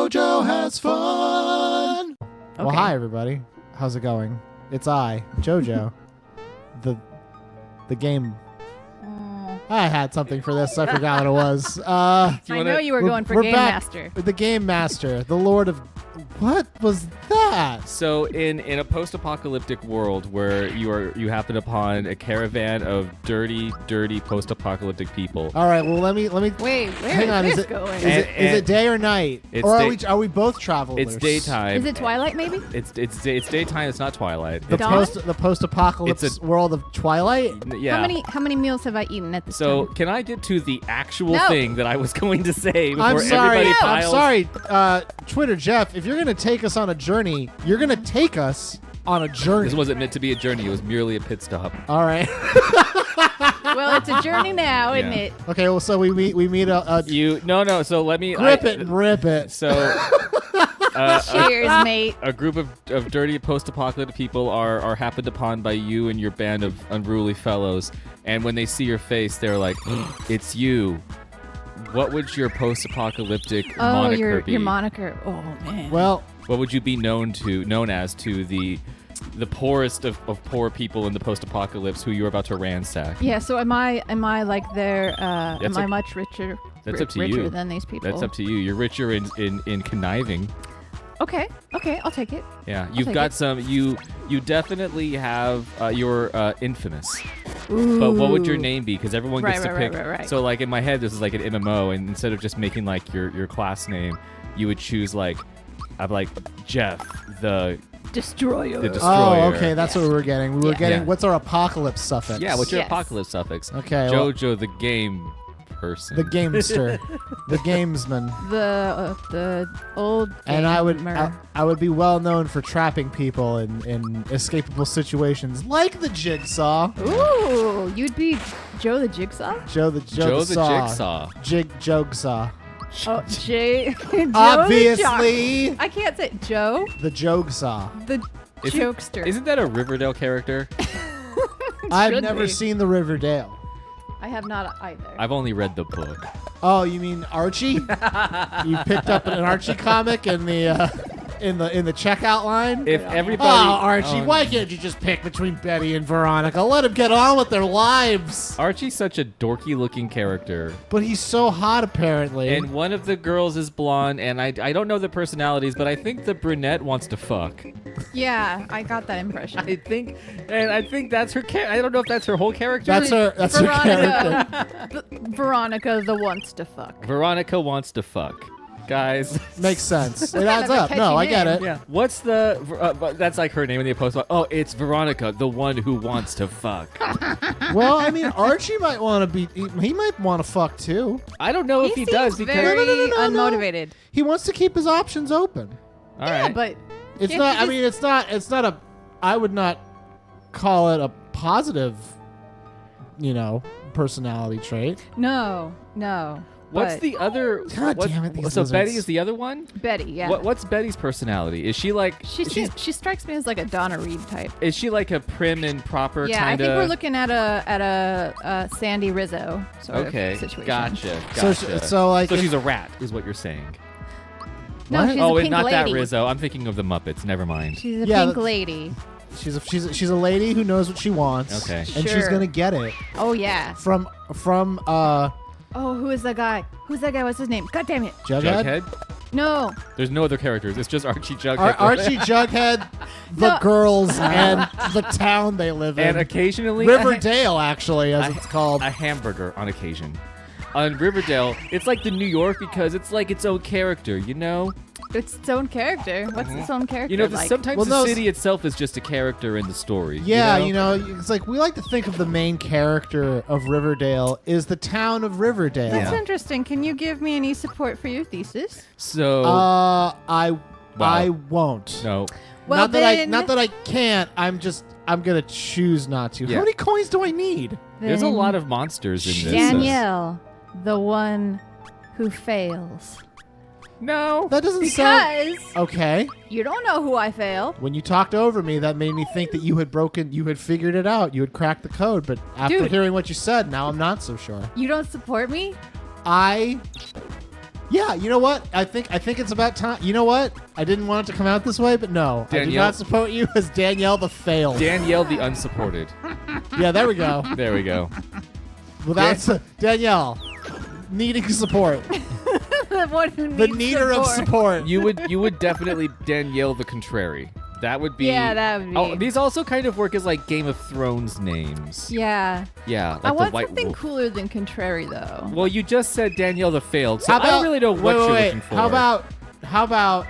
JoJo has fun. Well, hi everybody. How's it going? It's I, JoJo. the game. I had something for this. I forgot what it was. I know you were going for Game Master. The Game Master, the Lord of. What was that? So in a post-apocalyptic world where you happen upon a caravan of dirty post-apocalyptic people. All right. Well, let me. Wait, where hang on. is Is this going? Is it day or night? It's or day- are we both travelers? It's daytime. Is it Twilight, maybe? It's daytime. It's not Twilight. The Dawn? post-apocalypse world of Twilight. Yeah. How many meals have I eaten at this So time? can I get to the actual No. thing that I was going to say before I'm sorry. everybody I'm piles? sorry. Twitter Jeff, if you're gonna take us on a journey, you're gonna take us on a journey. This wasn't meant to be a journey. It was merely a pit stop. All right. Well, it's a journey now, isn't Yeah. it? Okay. Well, so we meet a No. So let me grip it and rip it. So. Cheers, mate. A group of dirty post-apocalyptic people are happened upon by you and your band of unruly fellows, and when they see your face, they're like, "It's you." What would your post-apocalyptic moniker be? Your moniker. Oh man. Well, What would you be known as to the poorest of poor people in the post-apocalypse who you're about to ransack? Yeah. So am I like their? Am I much richer? That's up to richer you. than these people. That's up to you. You're richer in conniving. Okay. I'll take it. Yeah, you've take got it. some. You definitely have. You're infamous. Ooh. But what would your name be? Because everyone gets Right, to right, pick. right. So like in my head, this is like an MMO, and instead of just making like your class name, you would choose like, I'm like Jeff the Destroyer. the Destroyer. oh, okay. That's what we were getting. We were Yeah. getting. Yeah. What's our apocalypse suffix? Yeah, what's your Yes. apocalypse suffix? Okay. well, JoJo the game person. the gamester, the gamesman, the old. and I gamer. would be well known for trapping people in escapable situations like the jigsaw. Ooh, you'd be Joe the Jigsaw. Joe the Jigsaw. Jigsaw. Oh, Jay. Joe Obviously, I can't say Joe. the jogsaw. The jokester. Isn't that a Riverdale character? I've Should never be. seen the Riverdale. I have not either. I've only read the book. Oh, you mean Archie? You picked up an Archie comic in the checkout line? If everybody, Oh, Archie, why can't you just pick between Betty and Veronica? Let them get on with their lives. Archie's such a dorky-looking character. But he's so hot, apparently. And one of the girls is blonde, and I don't know the personalities, but I think the brunette wants to fuck. Yeah, I got that impression. I think that's her. I don't know if that's her whole character. That's her character. Veronica, the wants to fuck. Veronica wants to fuck, guys. Makes sense. It Kind adds of a up. catchy No, I get name. it. Yeah. What's the? That's like her name in the post. Oh, it's Veronica, the one who wants to fuck. Well, I mean, Archie might want to be. He might want to fuck too. I don't know if he does seems because. very No. unmotivated. He wants to keep his options open. All Yeah, right. but It's can't not. you I just- mean, it's not a. I would not call it a positive, personality trait. no. What's but the other? God damn it, these So lizards. Betty is the other one. Betty? Yeah. What's Betty's personality? Is she like? She strikes me as like a Donna Reed type. Is she like a prim and proper Yeah, kind of? I think we're looking at a Sandy Rizzo sort Okay, of situation. gotcha. So, like, So she's a rat, is what you're saying. No, What? she's Oh, a and pink not that lady. Rizzo. I'm thinking of the Muppets. Never mind. She's a Yeah, pink that's- lady. she's a lady who knows what she wants. Okay. And she's Sure. gonna get it Oh yeah. from Oh, who is that guy? Who's that guy? What's his name? God damn it. Jughead. Jughead? No. There's no other characters. It's just Archie, Jughead. Archie, Jughead, the No. girls, and the town they live in. and occasionally Riverdale, actually, as it's called. a hamburger on occasion. On Riverdale, it's like the New York because it's like its own character, you know? It's its own character. What's its own character? You know, like? sometimes Well, the no, city itself is just a character in the story. Yeah, you know? it's like we like to think of the main character of Riverdale is the town of Riverdale. That's Yeah. interesting. Can you give me any support for your thesis? So, I won't. no. Well, not that then, not that I can't. I'm gonna choose not to. Yeah. How many coins do I need? There's a then lot of monsters in this. Danielle, the one who fails. No. That doesn't sound Because okay. you don't know who I fail. When you talked over me, that made me think that you had figured it out. You had cracked the code. But after Dude. hearing what you said, now I'm not so sure. You don't support me? I Yeah, you know what? I think it's about time. You know what? I didn't want it to come out this way, but no. I do Danielle- not support you as Danielle the failed. Danielle the unsupported. Yeah, there we go. There we go. Without Danielle needing support. The one who needs The needer of support. You would definitely Danielle the contrary. That would be. Yeah, that would be. Oh, these also kind of work as like Game of Thrones names. Yeah. Yeah, like I the want White something Wolf. cooler than contrary, though. Well, you just said Danielle the failed, so How about, I don't really know what you're looking for. How about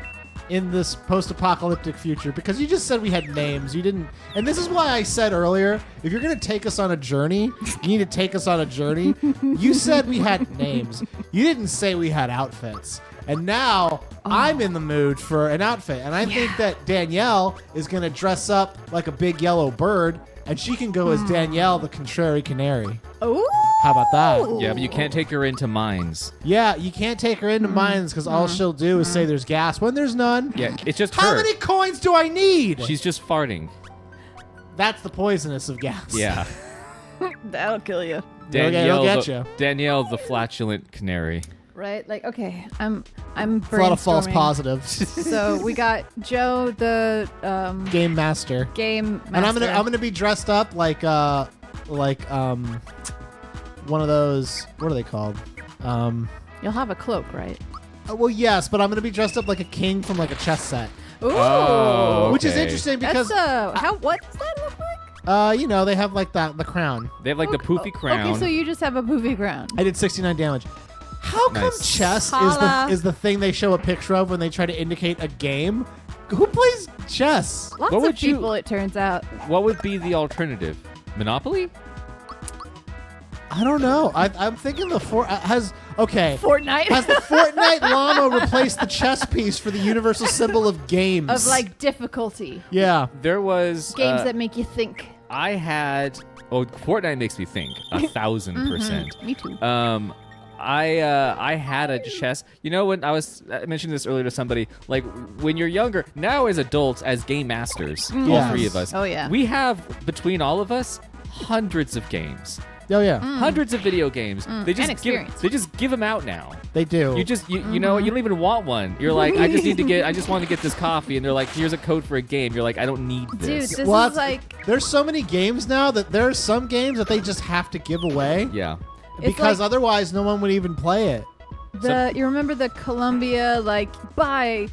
in this post-apocalyptic future? Because you just said we had names. You didn't. And this is why I said earlier, if you're going to take us on a journey, you need to take us on a journey. You said we had names. You didn't say we had outfits. And now I'm in the mood for an outfit. And I think that Danielle is going to dress up like a big yellow bird, and she can go as Danielle the contrary canary. Ooh. How about that? Yeah, but you can't take her into mines. Yeah, you can't take her into mines because all she'll do is say there's gas when there's none. Yeah, it's just How her. many coins do I need? She's just farting. That's the poisonous of gas. Yeah. That'll kill you. It'll get you. Danielle the flatulent canary. Right? Like, okay, I'm A lot of false brainstorming. positives. So we got Joe, the Game master. game master. And I'm gonna be dressed up like one of those, what are they called? You'll have a cloak, right? Well, yes, but I'm gonna be dressed up like a king from like a chess set, Ooh. Oh, which is okay. interesting because That's what does that look like? you know, they have like the crown. They have like the poofy crown. Okay, so you just have a poofy crown. I did 69 damage. How come Nice. chess Holla. is the thing they show a picture of when they try to indicate a game? Who plays chess? Lots What of would you- people, it turns out. What would be the alternative? Monopoly? I don't know. I'm thinking has Fortnite. Has the Fortnite llama replaced the chess piece for the universal symbol of games? of like difficulty. Yeah. There was Games that make you think. I had. Oh, Fortnite makes me think 1,000%. Me too. I had a chess. You know, when I mentioned this earlier to somebody, like when you're younger, now as adults, as game masters, all Yes. three of us, Oh, yeah. we have between all of us hundreds of games, Oh yeah. hundreds of video games. They just And experience. they just give them out now. They do. You know you don't even want one. You're like, I just want to get this coffee, and they're like, here's a code for a game. You're like, I don't need Dude, this. this Well, is like there's so many games now that there are some games that they just have to give away Yeah. because like- otherwise no one would even play it. you remember the Columbia like buy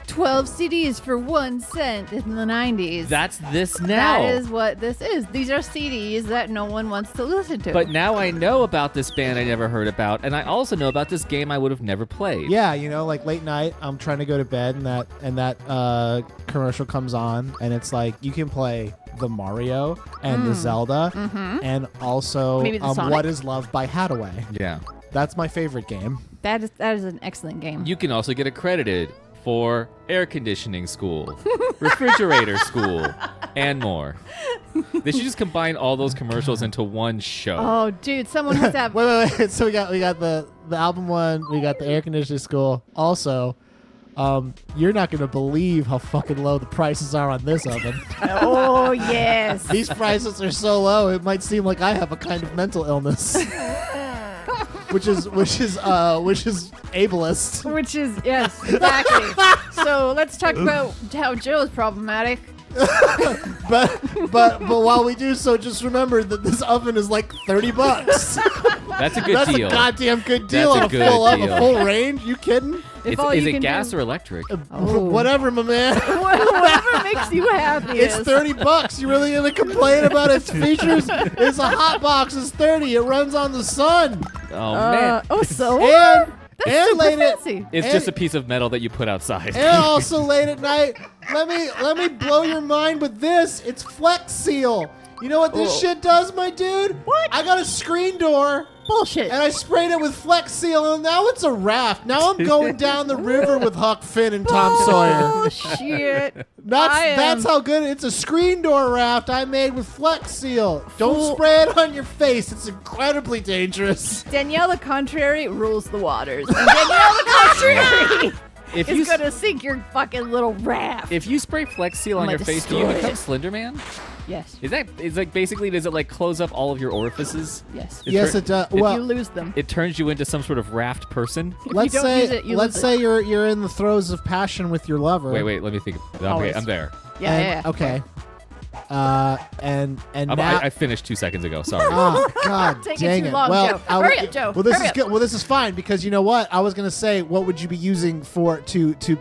12 CDs for 1 cent in the 90s. That's this now. That is what this is. These are CDs that no one wants to listen to. But now I know about this band I never heard about, and I also know about this game I would have never played. Yeah, you know, like late night, I'm trying to go to bed, and that commercial comes on, and it's like you can play the Mario and the Zelda, and also Maybe the Sonic? What Is Love by Hadaway. Yeah. That's my favorite game. that is an excellent game. You can also get accredited for air conditioning school, refrigerator school, and more. They should just combine all those commercials into one show. Oh, dude, someone has to have. Wait. So we got the album one, we got the air conditioning school. Also, you're not gonna believe how fucking low the prices are on this oven. Oh yes. These prices are so low, it might seem like I have a kind of mental illness. which is ableist. Which is yes, exactly. So let's talk about how Joe's problematic. But while we do so, just remember that this oven is like $30. That's a good That's deal. a goddamn good deal That's on a a full good a deal. full range. You kidding? If all you Is can it gas do- or electric? Whatever, my man. Whatever makes you happy. It's $30. You really gonna complain about its features? It's a hot box. It's 30. It runs on the sun. Oh man, So And that's super late at fancy. it's and- just a piece of metal that you put outside. and also late at night. Let me blow your mind with this. It's Flex Seal. You know what this shit does, my dude? What? I got a screen door. Bullshit. And I sprayed it with Flex Seal, and now it's a raft. Now I'm going down the river with Huck Finn and Tom Sawyer. Oh shit. That's how good it's a screen door raft I made with Flex Seal. Don't Fool. spray it on your face. It's incredibly dangerous. Danielle the Contrary rules the waters. And Danielle the Contrary If is gonna sink your fucking little raft. if you spray Flex Seal on I'm your gonna face, do you destroy become it. Slender Man? Yes. Is like basically does it like close up all of your orifices? Yes. Yes, it does. You Well, lose them. It turns you into some sort of raft person. let's don't say use it, you let's lose say you're in the throes of passion with your lover. Wait, let me think. Okay, Always. I'm there. Yeah. Okay. And now. I finished 2 seconds ago. Sorry. Oh God, Taking dang too it! long, well, Joe. Hurry up, Joe. Well, this Hurry is up. good. Well, this is fine because you know what? I was gonna say, what would you be using to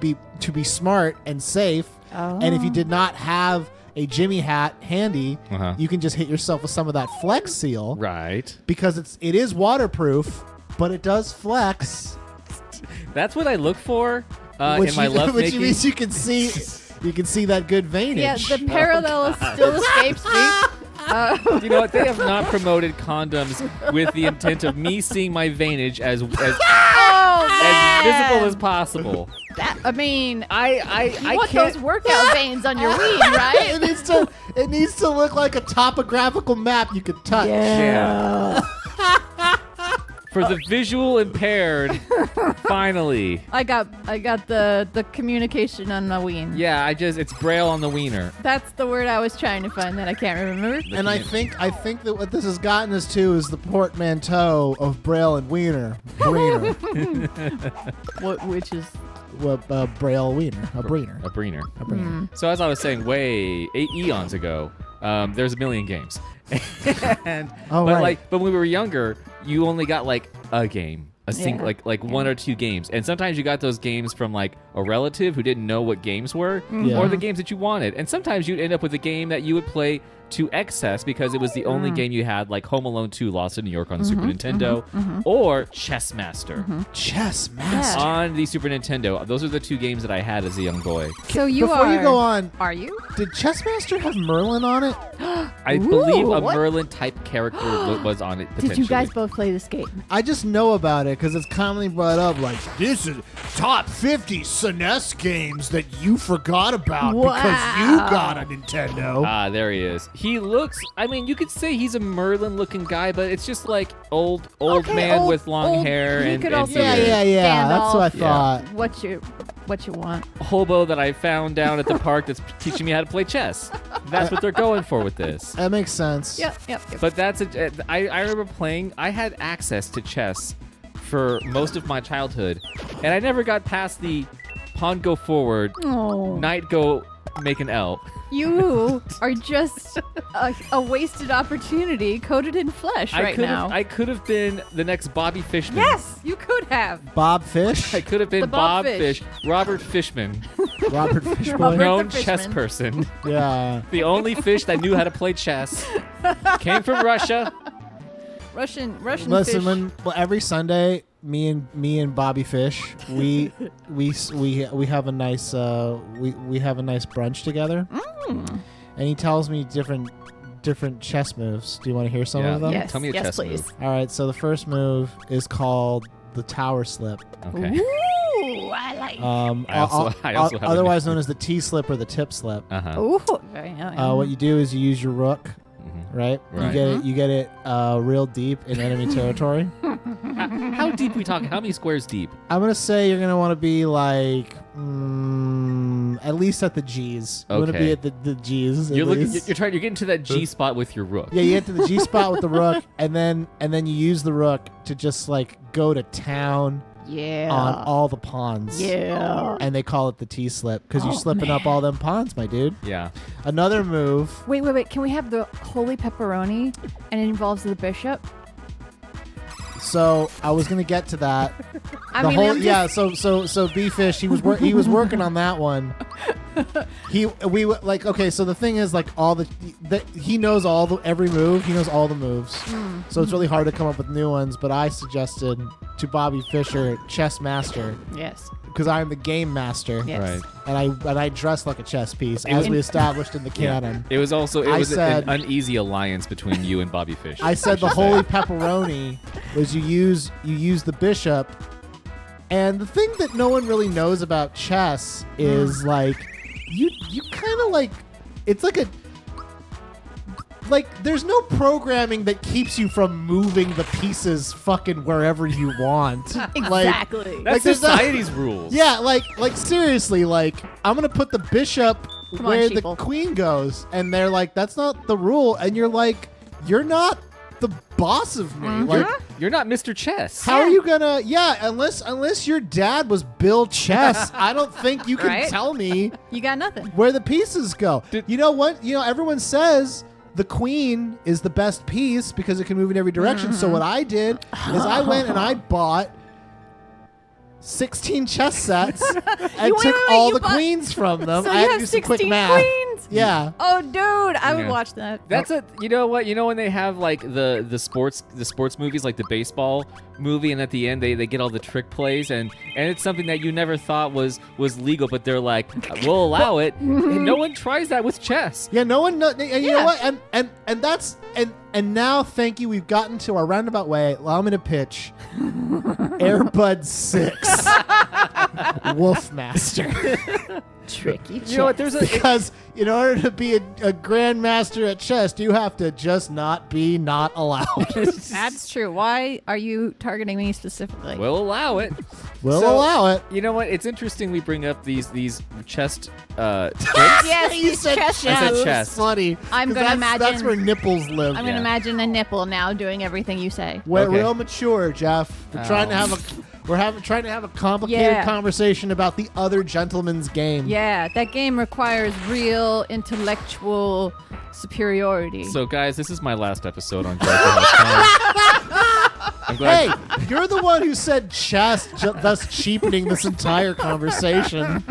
be smart and safe? And if you did not have a Jimmy hat handy, you can just hit yourself with some of that Flex Seal, Right. because it is waterproof, but it does flex, That's what I look for in my love which making. means you can see that good veinage. Yeah, the parallel still escapes me. You know what? They have not promoted condoms with the intent of me seeing my veinage as visible as possible. I mean, I you want can't. those workout veins on your ween, right? it needs to look like a topographical map you could touch. Yeah. For the visual impaired, finally. I got the communication on my ween. Yeah, it's braille on the wiener. That's the word I was trying to find that I can't remember. And I think that what this has gotten us to is the portmanteau of Braille and Wiener. Wiener. Which is Braille Wiener. A Breener. A breener. A Breener. So as I was saying, eons ago, there's a million games. Right. But when we were younger, you only got like a game, like one or two games, and sometimes you got those games from like a relative who didn't know what games were, or the games that you wanted, and sometimes you'd end up with a game that you would play to excess because it was the only game you had, like Home Alone 2 Lost in New York on the Super Nintendo, or Chess Master Chess Master. on the Super Nintendo. Those are the two games that I had as a young boy. so you Before are. you go on, Are you? did Chess Master have Merlin on it? I believe a what? Merlin type character was on it potentially. Did you guys both play this game? I just know about it because it's commonly brought up like, this is top 50 SNES games that you forgot about because you got a Nintendo. Ah, there he is. He looks, I mean, you could say he's a Merlin looking guy, but it's just like old man with long hair He and, could and also beard. Yeah. That's what I Gandalf. thought. What you want? Hobo that I found down at the park that's teaching me how to play chess. That's what they're going for with this. That makes sense. Yep. But I remember playing, I had access to chess for most of my childhood, and I never got past the pawn go forward, Oh, knight go make an L. you are just a wasted opportunity coated in flesh right now. I could have been the next Bobby Fishman. Yes, you could have. Bob Fish? I could have been The Bob Fish. Robert Fishman, Robert Fishboy? Robert known the chess Fishman. person. Yeah. The only fish that knew how to play chess. Came from Russia. Russian Listen, fish. every Sunday, me and Bobby Fish, we have a nice we have a nice brunch together, and he tells me different chess moves. Do you want to hear some of them? Yes, Tell me a yes, chess please. move. All right. So the first move is called the tower slip. Okay. Ooh, I like. I also have a otherwise known as the T slip or the tip slip. Uh-huh. Ooh. What you do is you use your rook, right? Right. You get it real deep in enemy territory. How deep we talking? How many squares deep? I'm gonna say you're gonna want to be like at least at the G's. You want to Okay. be at the G's. at You're least. getting to that G spot with your rook. Yeah, you get to the G spot with the rook, and then you use the rook to just like go to town Yeah. on all the pawns. Yeah. And they call it the T slip because you're slipping up all them pawns, my dude. Yeah. Another move. Wait. Can we have the holy pepperoni, and it involves the bishop? So I was gonna get to that. I mean, I'm just- So B-Fish, he was working on that one. Okay. So the thing is, like, he knows every move. He knows all the moves. So it's really hard to come up with new ones. But I suggested to Bobby Fischer, chess master, Yes. because I'm the game master, Yes. Right. and I dress like a chess piece, as we established in the canon. It was also I an said- uneasy alliance between you and Bobby Fish. I said the holy pepperoni was you use the bishop, and the thing that no one really knows about chess is like you kind of like it's like there's no programming that keeps you from moving the pieces fucking wherever you want. Exactly. That's there's not- society's rules. Yeah, like seriously, like I'm gonna put the bishop Come where on, the sheeple. queen goes, and they're like, "That's not the rule," and you're like, "You're not the boss of me." Like, You're not Mr. Chess. how are you gonna? Yeah, unless your dad was Bill Chess, I don't think you can Right? tell me You got nothing. where the pieces go. Did- You know what? Everyone says the queen is the best piece because it can move in every direction. So what I did is I went and I bought 16 chess sets and took all you the bought- queens from them. So I you had to have do some quick 16 math. queens? Yeah. Oh, dude, I would Yeah. watch that. That's you know what? You know when they have like the sports movies, like the baseball movie, and at the end they get all the trick plays, and it's something that you never thought was legal, but they're like, we'll allow it. And no one tries that with chess. Yeah, no one and you know Yeah. what? And that's and now thank you, we've gotten to our roundabout way. Allow me to pitch Airbud 6 Wolfmaster. Tricky. You know what? There's a Because in order to be a grandmaster at chess, you have to just not be not allowed. That's true. Why are you targeting me specifically? we'll allow it. We'll So- allow it. You know what? It's interesting we bring up these chest tricks. yes, You these said chess I said moves. chess. That's funny. I'm 'Cause gonna that's imagine- where nipples live. I'm Yeah. gonna imagine a nipple now doing everything you say. We're Okay. real mature, Jeff. We're trying to trying to have a complicated Yeah. conversation about the other gentleman's game. Yeah, that game requires real intellectual superiority. So guys, this is my last episode on Joker House. I'm glad. Hey, you're the one who said chess, thus cheapening this entire conversation.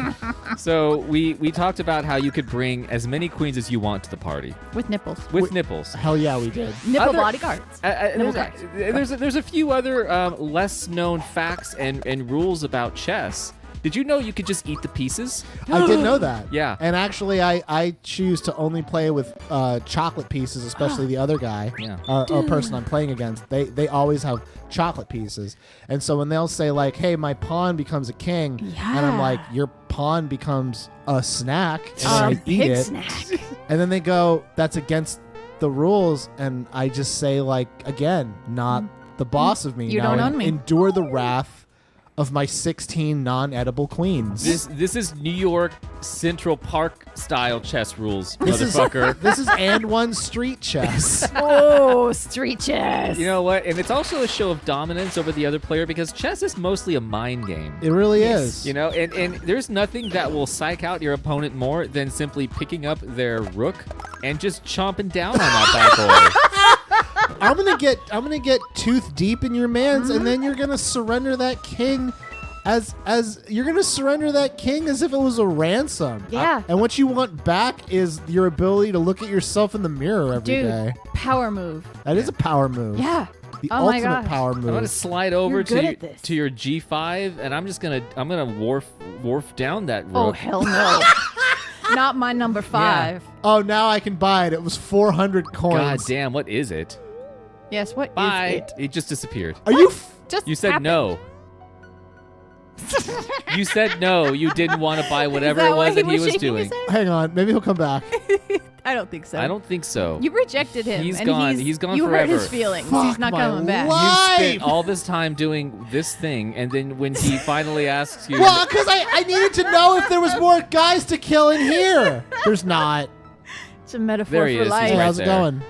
So we talked about how you could bring as many queens as you want to the party with nipples. with nipples. Hell yeah, we did. Nipple Other- bodyguards. There's a few other less known facts and rules about chess. Did you know you could just eat the pieces? I did know that. Yeah. And actually, I choose to only play with chocolate pieces, especially the other guy Yeah. or person I'm playing against. They always have chocolate pieces. And so when they'll say, like, hey, my pawn becomes a king, and I'm Yeah. like, your pawn becomes a snack, and then I eat Pig it. snack. And then they go, that's against the rules. And I just say, like, again, not the boss of me. You Now don't own me. Endure the wrath of my 16 non-edible queens. This is New York Central Park style chess rules, This is motherfucker. this is and one street chess. Oh, street chess. You know what? And it's also a show of dominance over the other player because chess is mostly a mind game. It really is. You know, and there's nothing that will psych out your opponent more than simply picking up their rook and just chomping down on that bad boy. I'm gonna get tooth deep in your mans, and then you're gonna surrender that king as you're gonna surrender that king as if it was a ransom. Yeah. And what you want back is your ability to look at yourself in the mirror every day. Dude, power move. That is a power move. Yeah. The Oh my ultimate gosh. power I'm gonna move. slide over You're good to at this. your G5, and I'm gonna wharf down that rook. Oh, hell no. Not my number 5. Oh, now I can buy it. It was 400 coins. God damn, what is it? Yes, what is Bye. it? It just disappeared. Are you? Just You said happened. no. You said no. You didn't want to buy whatever Is that it why was that he was shaking his doing. head? Hang on. Maybe he'll come back. I don't think so. I don't think so. You rejected him. He's and gone. He's gone you forever. hurt his feelings. Fuck He's not my coming back. life. You spent all this time doing this thing, and then when he finally asks you, Well, because I needed to know if there was more guys to kill in here. There's not. It's a metaphor There he for is. He's life. Hey, right how's it there. going?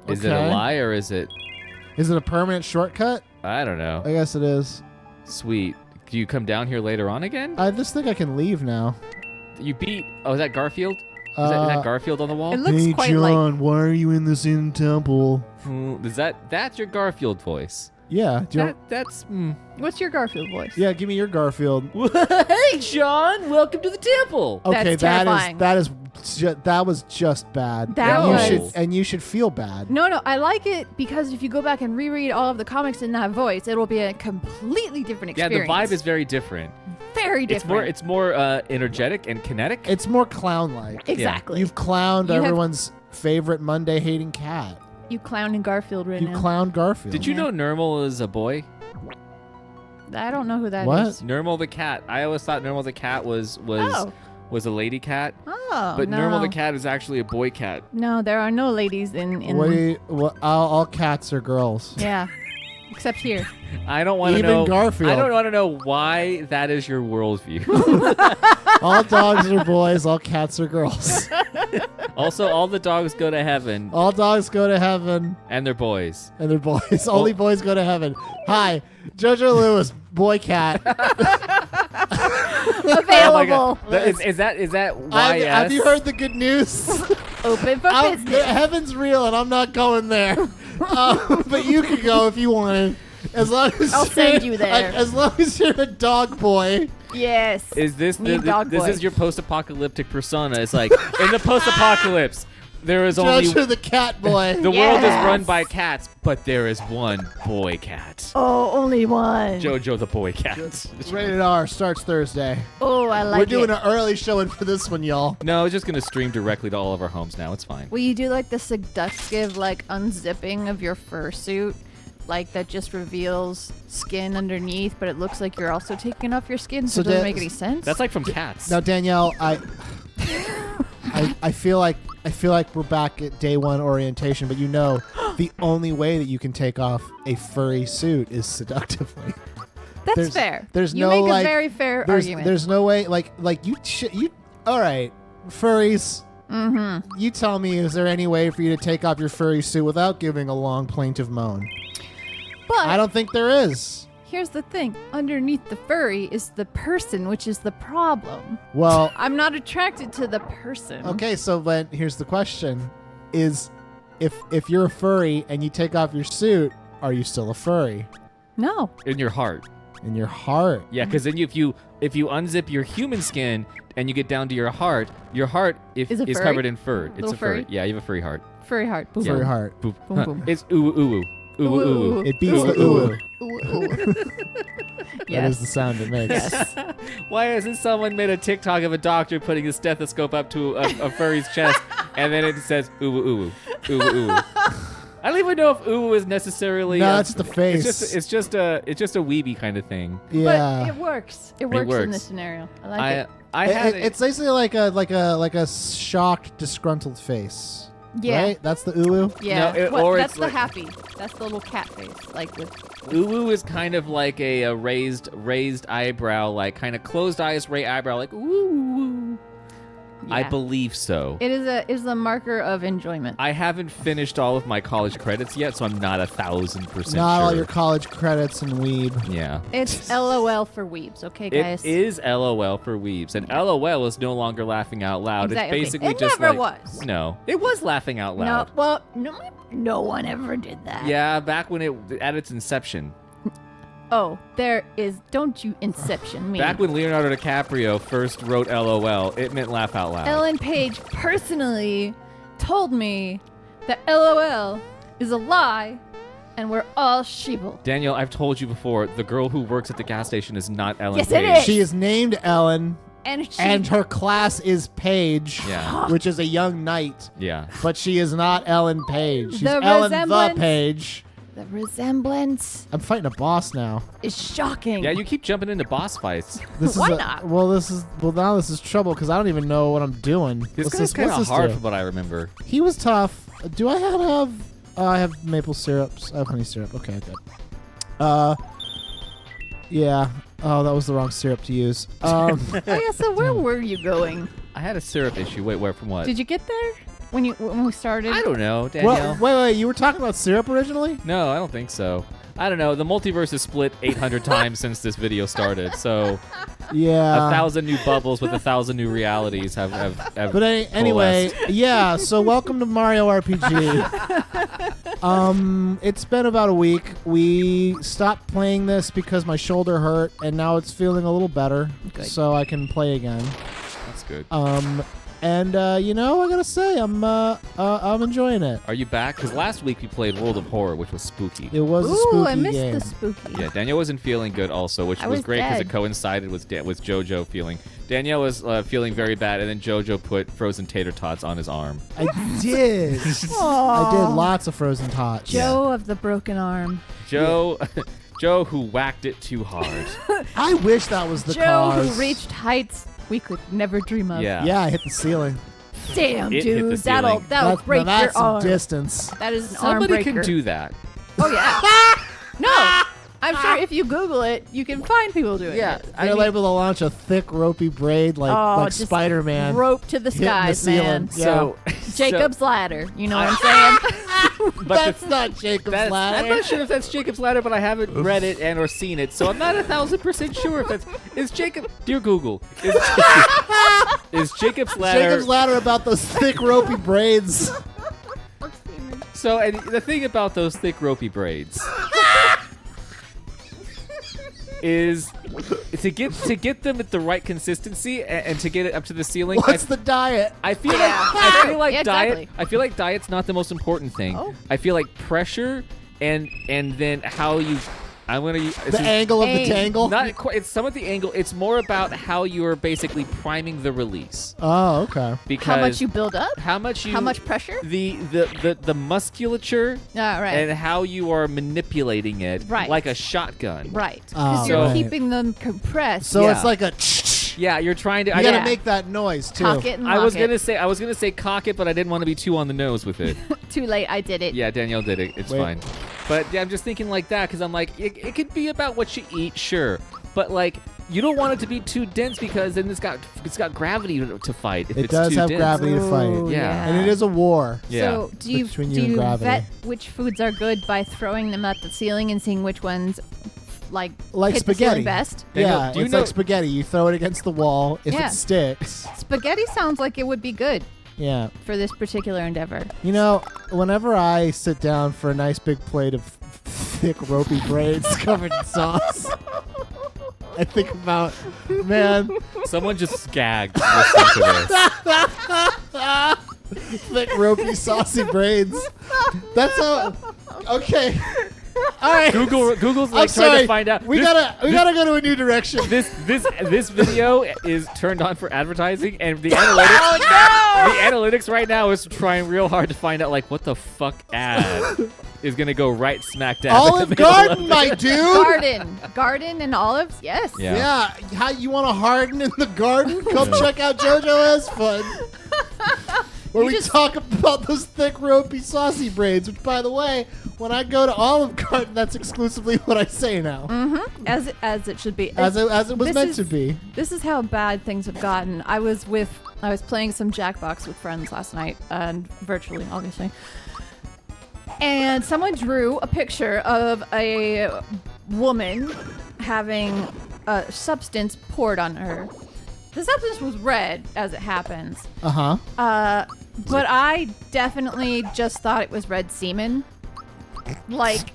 is it a okay. lie or is it? Is it a permanent shortcut? I don't know. I guess it is. Sweet. Do you come down here later on again? I just think I can leave now. You beat. Oh, is that Garfield? Is that Garfield on the wall? It looks quite like. why are you in this in temple? Is that's your Garfield voice? Yeah. Do you want, That's. What's your Garfield voice? yeah. Give me your Garfield. Hey, John! Welcome to the temple. Okay, That's terrifying. that was just bad. That and was- you should feel bad. No, I like it because if you go back and reread all of the comics in that voice, it'll be a completely different Yeah, experience. the vibe is very different. very different. It's more energetic and kinetic. It's more clown-like. exactly. You've clowned You have- everyone's favorite Monday-hating cat. You clowning Garfield right You now. clowned Garfield. Did you know Nermal is a boy? I don't know who that is. What? Nermal the cat. I always thought Nermal the cat was a lady cat, Oh, but no. Nermal the cat is actually a boy cat. No, there are no ladies in. All cats are girls. Yeah. Except here. I don't want to Even know. Garfield. I don't want to know why that is your worldview. All dogs are boys, all cats are girls. Also, all the dogs go to heaven, All dogs go to heaven, and they're boys. and they're boys. Only boys go to heaven. Hi, JoJo Lewis, boy cat. Available. Is that YS? Have you heard the good news? Open for business. Heaven's real, and I'm not going there. But you could go if you wanted. As long as I'll you're- send you there. As long as you're a dog boy. Yes. Is this Need dog this boy. is your post-apocalyptic persona? It's like in the post-apocalypse, there is only JoJo the cat boy. the world is Yes. run by cats, but there is one boy cat. Oh, only one. JoJo the boy cat. Rated R starts Thursday. Oh, I like We're doing it. an early showing for this one, y'all. No, it's just gonna stream directly to all of our homes now. It's fine. Will you do like the seductive, like unzipping of your fursuit? Like that just reveals skin underneath, but it looks like you're also taking off your skin, so it doesn't make any sense. That's like from Cats. Now, Danielle, I feel like we're back at day one orientation, but you know, the only way that you can take off a furry suit is seductively. That's fair. There's you no make like. a very fair there's, argument. There's no way like you. All right, furries. Mm-hmm. You tell me, is there any way for you to take off your furry suit without giving a long plaintive moan? But I don't think there is. here's the thing: underneath the furry is the person, which is the problem. Well, I'm not attracted to the person. okay, so then here's the question: is if you're a furry and you take off your suit, are you still a furry? No. In your heart. In your heart. Yeah, because then if you unzip your human skin and you get down to your heart Is it is furry? covered in fur. It's Little a furry. furry? Yeah, you have a furry heart. Furry heart. Boom. Furry heart. Boop. Boom, boom. It's ooh ooh ooh. Ooh, ooh, ooh. It beats Ooh, the ooh, ooh. Ooh, ooh. That is the sound it makes. Yes. Why hasn't someone made a TikTok of a doctor putting a stethoscope up to a furry's chest and then it says ooh ooh ooh ooh ooh? I don't even know if ooh is necessarily. No, that's the face. It's just a weeby kind of thing. Yeah. But it works. It works in works. this scenario. I like it. I had It's basically like a shocked, disgruntled face. Yeah. Right? That's the ooh. Yeah. No, What- or that's it's the like- happy. That's the little cat face. Like with. ooh is kind of like a raised eyebrow, like kind of closed eyes, raised eyebrow, like ooh. I Yeah. believe so. It is a marker of enjoyment. I haven't finished all of my college credits yet, so I'm not 1,000% Not sure. all your college credits and weeb. Yeah. It's LOL for weebs, okay, guys? It is LOL for weebs, and LOL is no longer laughing out loud. Exactly. It's basically It just never like was. no, it was laughing out No, loud. well, no one ever did that. Yeah, back when it at its inception. Oh, there is. Don't you inception me. Back when Leonardo DiCaprio first wrote LOL, it meant laugh out loud. Ellen Page personally told me that LOL is a lie, and we're all sheeple. Daniel, I've told you before, the girl who works at the gas station is not Ellen Yes, it Page. is. She is named Ellen, And she, and her class is Paige, Yeah. which is a young knight. Yeah. But she is not Ellen Page. She's The Ellen the resemblance- Page. the resemblance I'm fighting a boss now. is shocking. Yeah, you keep jumping into boss fights. This Why is not? now this is trouble because I don't even know what I'm doing. This What's guy's kind what's of this hard do? from what I remember. He was tough. Do I have? I have maple syrups. I have honey syrup. Okay, good. Yeah. Oh, that was the wrong syrup to use. Oh yeah. So where were you going? I had a syrup issue. Wait, where from what? Did you get there when we started? I don't know, Danielle. Wait. You were talking about syrup originally? No, I don't think so. I don't know. The multiverse has split 800 times since this video started, so Yeah. 1,000 new bubbles with 1,000 new realities have But anyway, yeah. So welcome to Mario RPG. It's been about a week. We stopped playing this because my shoulder hurt, and now it's feeling a little better, Good. so I can play again. That's good. And I gotta say, I'm enjoying it. Are you back? Because last week we played World of Horror, which was spooky. It was a Ooh, spooky I missed game. the spooky. Yeah, Danielle wasn't feeling good also, which I was was great because it dead. coincided with JoJo feeling. Danielle was feeling very bad, and then JoJo put frozen tater tots on his arm. I did. I did lots of frozen tots. Joe of the broken arm. Joe, Joe who whacked it too hard. I wish that was the Joe cause. who reached heights we could never dream of. Yeah. Yeah, I hit the ceiling. Damn, It hit the dude, ceiling. that'll break now that's your some arm. distance. That is an arm Somebody breaker. can do that. Oh yeah. No. I'm sure if you Google it, you can find people doing Yeah, it. I They're mean, able to launch a thick, ropey braid like just Spider-Man. rope to the hitting the skies, man. ceiling. Yeah. so Jacob's ladder. You know what I'm saying? but That's not Jacob's I'm ladder. not sure if that's Jacob's ladder, but I haven't read it and or seen it, so I'm not 1,000% sure if that's is Jacob. Dear Google, is Jacob's ladder? Jacob's ladder about those thick, ropey braids. So, and the thing about those thick ropey braids is to get them at the right consistency and to get it up to the ceiling. What's the diet? I feel Yeah. like Yeah, diet. exactly. I feel like diet's not the most important thing. Oh. I feel like pressure and then how you. I'm gonna use The angle of the Aim. tangle? Not quite. It's some of the angle. It's more about how you are basically priming the release. Oh, okay. Because How much you build up? how much pressure? the musculature Yeah, right. and how you are manipulating it Right. like a shotgun. Right. Oh, Because you're right. keeping them compressed. So Yeah. it's like a. Yeah, you're trying to. You I, gotta Yeah. make that noise too. Cock it and I lock was it. gonna say cock it, but I didn't want to be too on the nose with it. Too late. I did it. Yeah, Danielle did it. It's Wait. fine. But yeah, I'm just thinking like that because I'm like, it could be about what you eat, sure, but like you don't want it to be too dense because then it's got gravity to fight. If It it's does too have dense. gravity to fight. Ooh, Yeah. And it is a war. Yeah. So do you Between do you and you gravity. vet which foods are good by throwing them at the ceiling and seeing which ones like Like hit the ceiling spaghetti. best? Daniel, Yeah, do you it's know- like spaghetti. You throw it against the wall. If Yeah. it sticks, Spaghetti sounds like it would be good yeah. for this particular endeavor. You know, whenever I sit down for a nice big plate of thick, ropey braids covered in sauce, I think about, man, Someone just gagged listening to this. thick, ropey, saucy braids. That's how. Okay. All right. Google's I'm like trying sorry. to find out. We This- gotta go to a new direction. This video is turned on for advertising, and the analytics. Oh, The analytics right now is trying real hard to find out like what the fuck ad is gonna go right smack dab. in the Olive middle of Garden, it. my dude. Garden and olives. Yes. Yeah. Yeah. How you want to harden in the garden? Come check out JoJo Has Fun. Where You we just- talk about those thick, ropey, saucy braids, which, by the way, when I go to Olive Garden, that's exclusively what I say now. As it should be. As it was This meant is- to be. This is how bad things have gotten. I was playing some Jackbox with friends last night, and virtually, obviously. And someone drew a picture of a woman having a substance poured on her. The substance was red, as it happens. Uh-huh. But I definitely just thought it was red semen. Like,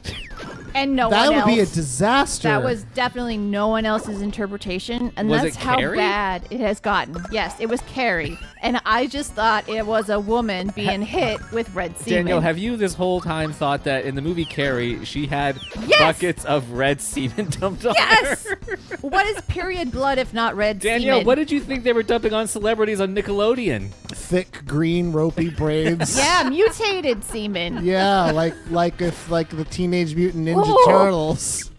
and no That one would else. be a disaster. That was definitely no one else's interpretation, and Was that's it how Carrie? bad it has gotten. Yes, it was Carrie, and I just thought it was a woman being hit with red semen. Danielle, have you this whole time thought that in the movie Carrie, she had Yes! buckets of red semen dumped on Yes. her? What is period blood if not red Danielle, semen? what did you think they were dumping on celebrities on Nickelodeon? thick, green, ropey braids. Yeah, mutated semen. Yeah, like if like the Teenage Mutant Ninja Ooh. Turtles.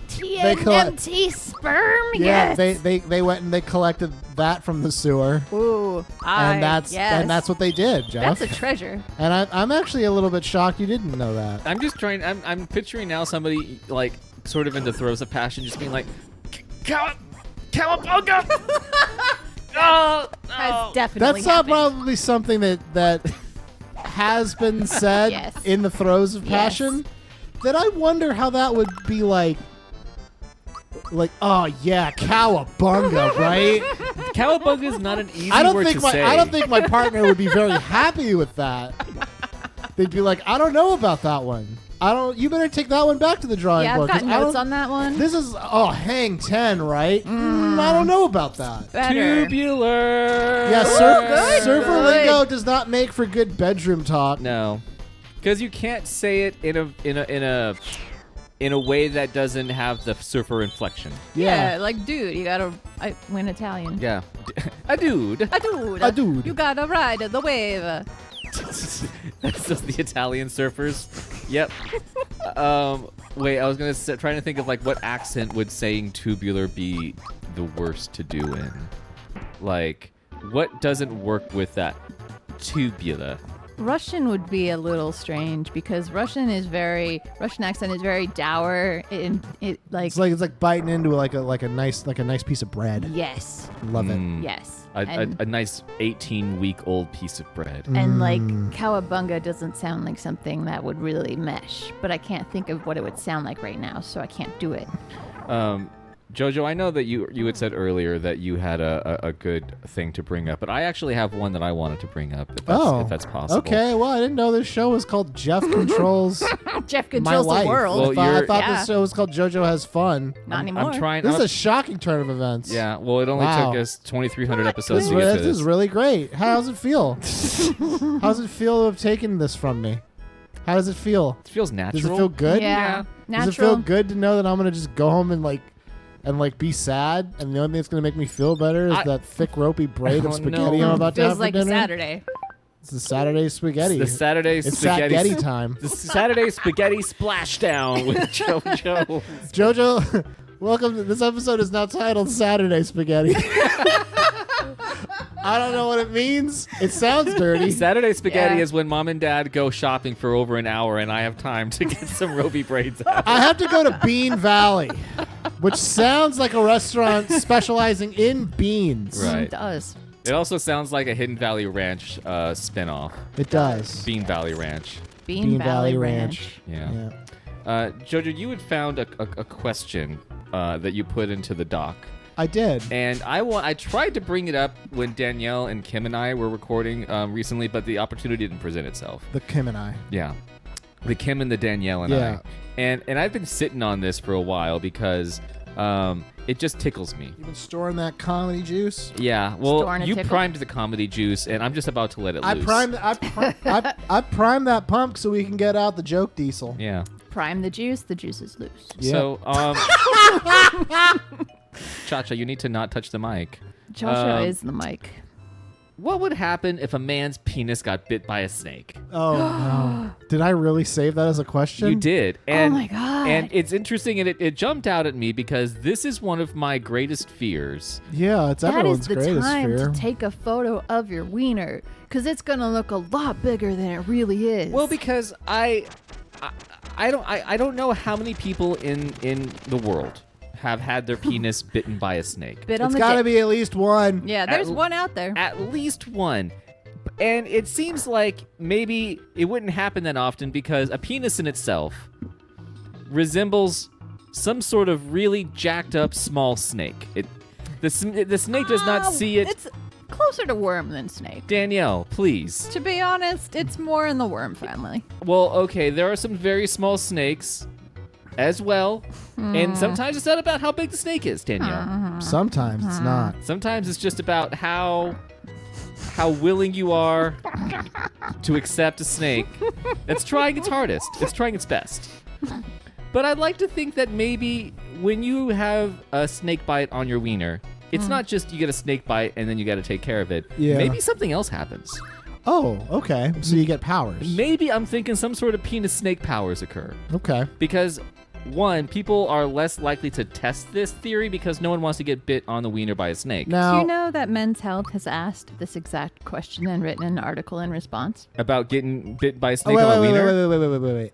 TNMT sperm. Yeah, Yes. they went and they collected that from the sewer. Ooh, And yes. that's what they did, Jeff. That's a treasure. And I'm actually a little bit shocked you didn't know that. I'm just trying. I'm picturing now somebody like sort of in the throes of passion, just being like, "Cowabunga!" Oh, Has definitely That's not happened. probably something that has been said Yes. in the throes of Yes. passion. That I wonder how that would be like, oh yeah, cowabunga, right? Cowabunga is not an easy I don't word think to say. I don't think my partner would be very happy with that. They'd be like, I don't know about that one. You better take that one back to the drawing Yeah, board. I've got 'cause I notes don't- on that one. This is hang 10, right? I don't know about that. Better. Tubular. Yeah, good, surfer good. lingo does not make for good bedroom talk. No, because you can't say it in a way that doesn't have the surfer inflection. Yeah, like dude, you gotta win Italian. Yeah, a dude. A dude. A dude. You gotta ride the wave. That's just the Italian surfers. Yep. Wait, I was trying to think of like what accent would saying tubular be the worst to do in. Like, what doesn't work with that tubular? Russian would be a little strange because Russian accent is very dour. It like It's like biting into like a nice piece of bread. yes, Love it. yes, A nice 18-week-old piece of bread. and like cowabunga doesn't sound like something that would really mesh. But I can't think of what it would sound like right now, so I can't do it. Jojo, I know that you had said earlier that you had a good thing to bring up, but I actually have one that I wanted to bring up, if that's possible. Okay. Well, I didn't know this show was called Jeff Controls Jeff My controls Life. the world. Well, I thought Yeah. this show was called JoJo Has Fun. Not anymore. I'm trying. This is a shocking turn of events. Yeah, well, it only Wow. took us 2,300 episodes This, to get to this this. is really great. How does it feel? How does it feel to have taken this from me? How does it feel? It feels natural. Does it feel good? Yeah, Does it feel natural. good to know that I'm gonna just go home and be sad, and the only thing that's gonna make me feel better is that thick ropey braid Oh, of spaghetti no. I'm about to have Feels for like a dinner? Saturday. It's the Saturday spaghetti. It's the Saturday It's spaghetti. spaghetti time. The Saturday spaghetti splashdown with JoJo. JoJo, welcome. This episode is now titled Saturday Spaghetti. I don't know what it means. It sounds dirty. Saturday spaghetti Yeah. is when mom and dad go shopping for over an hour, and I have time to get some Roby braids out. I have to go to Bean Valley, which sounds like a restaurant specializing in beans. Right. It does. It also sounds like a Hidden Valley Ranch spinoff. It does. Bean Valley Ranch. Bean Valley Ranch. Yeah. Jojo, you had found a question that you put into the doc. I did. And I tried to bring it up when Danielle and Kim and I were recording recently, but the opportunity didn't present itself. The Kim and I. Yeah. The Kim and the Danielle and Yeah. I. And I've been sitting on this for a while because it just tickles me. You've been storing that comedy juice. Yeah. Well, Storing a you tickle? primed the comedy juice, and I'm just about to let it I loose. I primed that pump so we can get out the joke diesel. Yeah. Prime the juice is loose. Yeah. So, Cha-Cha, you need to not touch the mic. Joshua is the mic. What would happen if a man's penis got bit by a snake? Oh no! Did I really save that as a question? You did. And, my God. And it's interesting, and it jumped out at me because this is one of my greatest fears. Yeah, it's That everyone's is the greatest time fear. to take a photo of your wiener because it's gonna look a lot bigger than it really is. Well, because I don't know how many people in the world have had their penis bitten by a snake. Bit on It's the got to dick. be at least one. Yeah, there's one out there. At least one. And it seems like maybe it wouldn't happen that often because a penis in itself resembles some sort of really jacked up small snake. The snake does not see it. It's closer to worm than snake. Danielle, please. To be honest, it's more in the worm family. Well, okay, there are some very small snakes as well. And sometimes it's not about how big the snake is, Danielle. Sometimes it's not. Sometimes it's just about how willing you are to accept a snake that's trying its hardest. It's trying its best. But I'd like to think that maybe when you have a snake bite on your wiener, it's not just you get a snake bite and then you got to take care of it. Yeah. Maybe something else happens. Oh, okay. So you get powers. Maybe I'm thinking some sort of penis snake powers occur. Okay. Because, one, people are less likely to test this theory because no one wants to get bit on the wiener by a snake. Now, Do you know that Men's Health has asked this exact question and written an article in response? About getting bit by a oh, snake wait, on a wait, wiener? wait.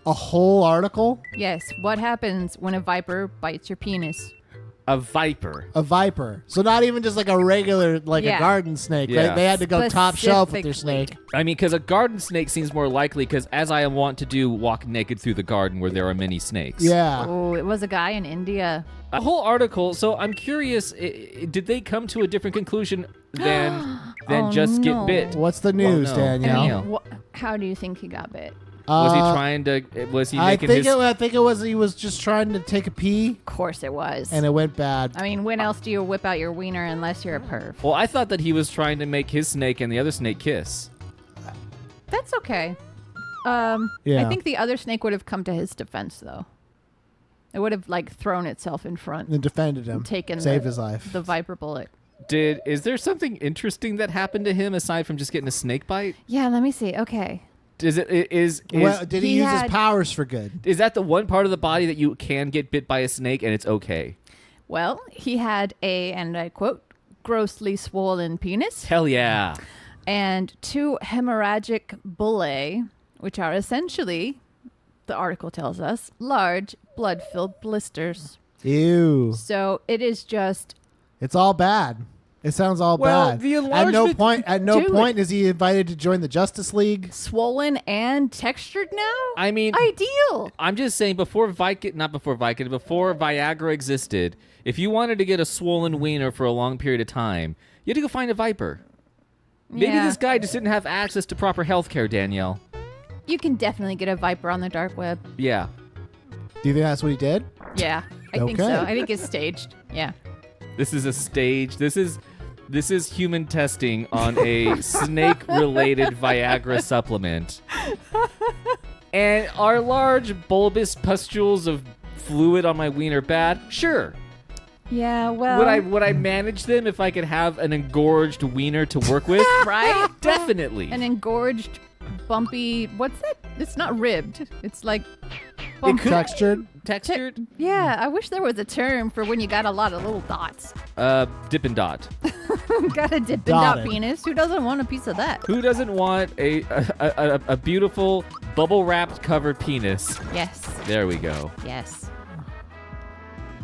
A whole article? Yes. What happens when a viper bites your penis? A viper. A viper. So not even just like a regular, like Yeah. a garden snake. Yeah. They had to go top shelf with their snake. Specifically. I mean, because a garden snake seems more likely because, as I am wont to do, walk naked through the garden where there are many snakes. Yeah. Oh, it was a guy in India. A whole article. So I'm curious, did they come to a different conclusion than Oh, just no. get bit? What's the news, no. Danielle? I Yeah. mean, how do you think he got bit? Was he trying to? Was he I making think his? I think it was he was just trying to take a pee Of course it was. and it went bad. I mean, when else do you whip out your wiener unless you're a perv? Well, I thought that he was trying to make his snake and the other snake kiss. That's okay. Yeah. I think the other snake would have come to his defense, though. It would have like thrown itself in front, And defended him. taken Saved the, his life. the viper bullet. Is there something interesting that happened to him aside from just getting a snake bite? Yeah, let me see. Okay. Well, did he He use his had- powers for good? Is that the one part of the body that you can get bit by a snake and it's okay? Well, he had a, and I quote, grossly swollen penis. Hell yeah. and 2 hemorrhagic bullae, which are essentially, the article tells us, large blood-filled blisters. Ew. So it is just... It's all bad. It sounds all Well, bad. the At no Dude. point is he invited to join the Justice League. swollen and textured now? I mean, Ideal. I'm just saying before Viagra existed, if you wanted to get a swollen wiener for a long period of time, you had to go find a viper. Maybe Yeah. this guy just didn't have access to proper health care, Danielle. You can definitely get a viper on the dark web. Yeah. Do you think that's what he did? Yeah, I think Okay. so. I think it's staged. Yeah. This is a stage. This is human testing on a snake-related Viagra supplement. And are large bulbous pustules of fluid on my wiener bad? Sure. Yeah, well... Would I manage them if I could have an engorged wiener to work with? Right? Definitely. An engorged, bumpy... What's that? It's not ribbed. It's like... bumpy. Textured. Textured? Yeah, I wish there was a term for when you got a lot of little dots. Dip and dot. Got a dip and dot Dotted. penis. Who doesn't want a piece of that? Who doesn't want a beautiful bubble-wrapped covered penis? Yes. There we go. Yes.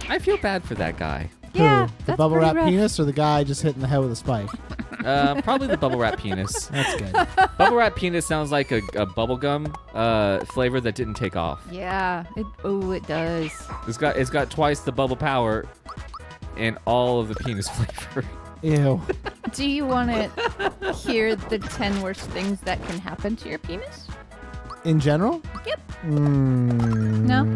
I feel bad for that guy. Yeah, Who? The that's bubble pretty wrap rough. penis or the guy just hitting the head with a spike? Probably the bubble wrap penis. That's good. Bubble wrap penis sounds like a bubble gum flavor that didn't take off. Yeah. It does. It's got twice the bubble power and all of the penis flavor. Ew. Do you want to hear the 10 worst things that can happen to your penis? In general? Yep. No.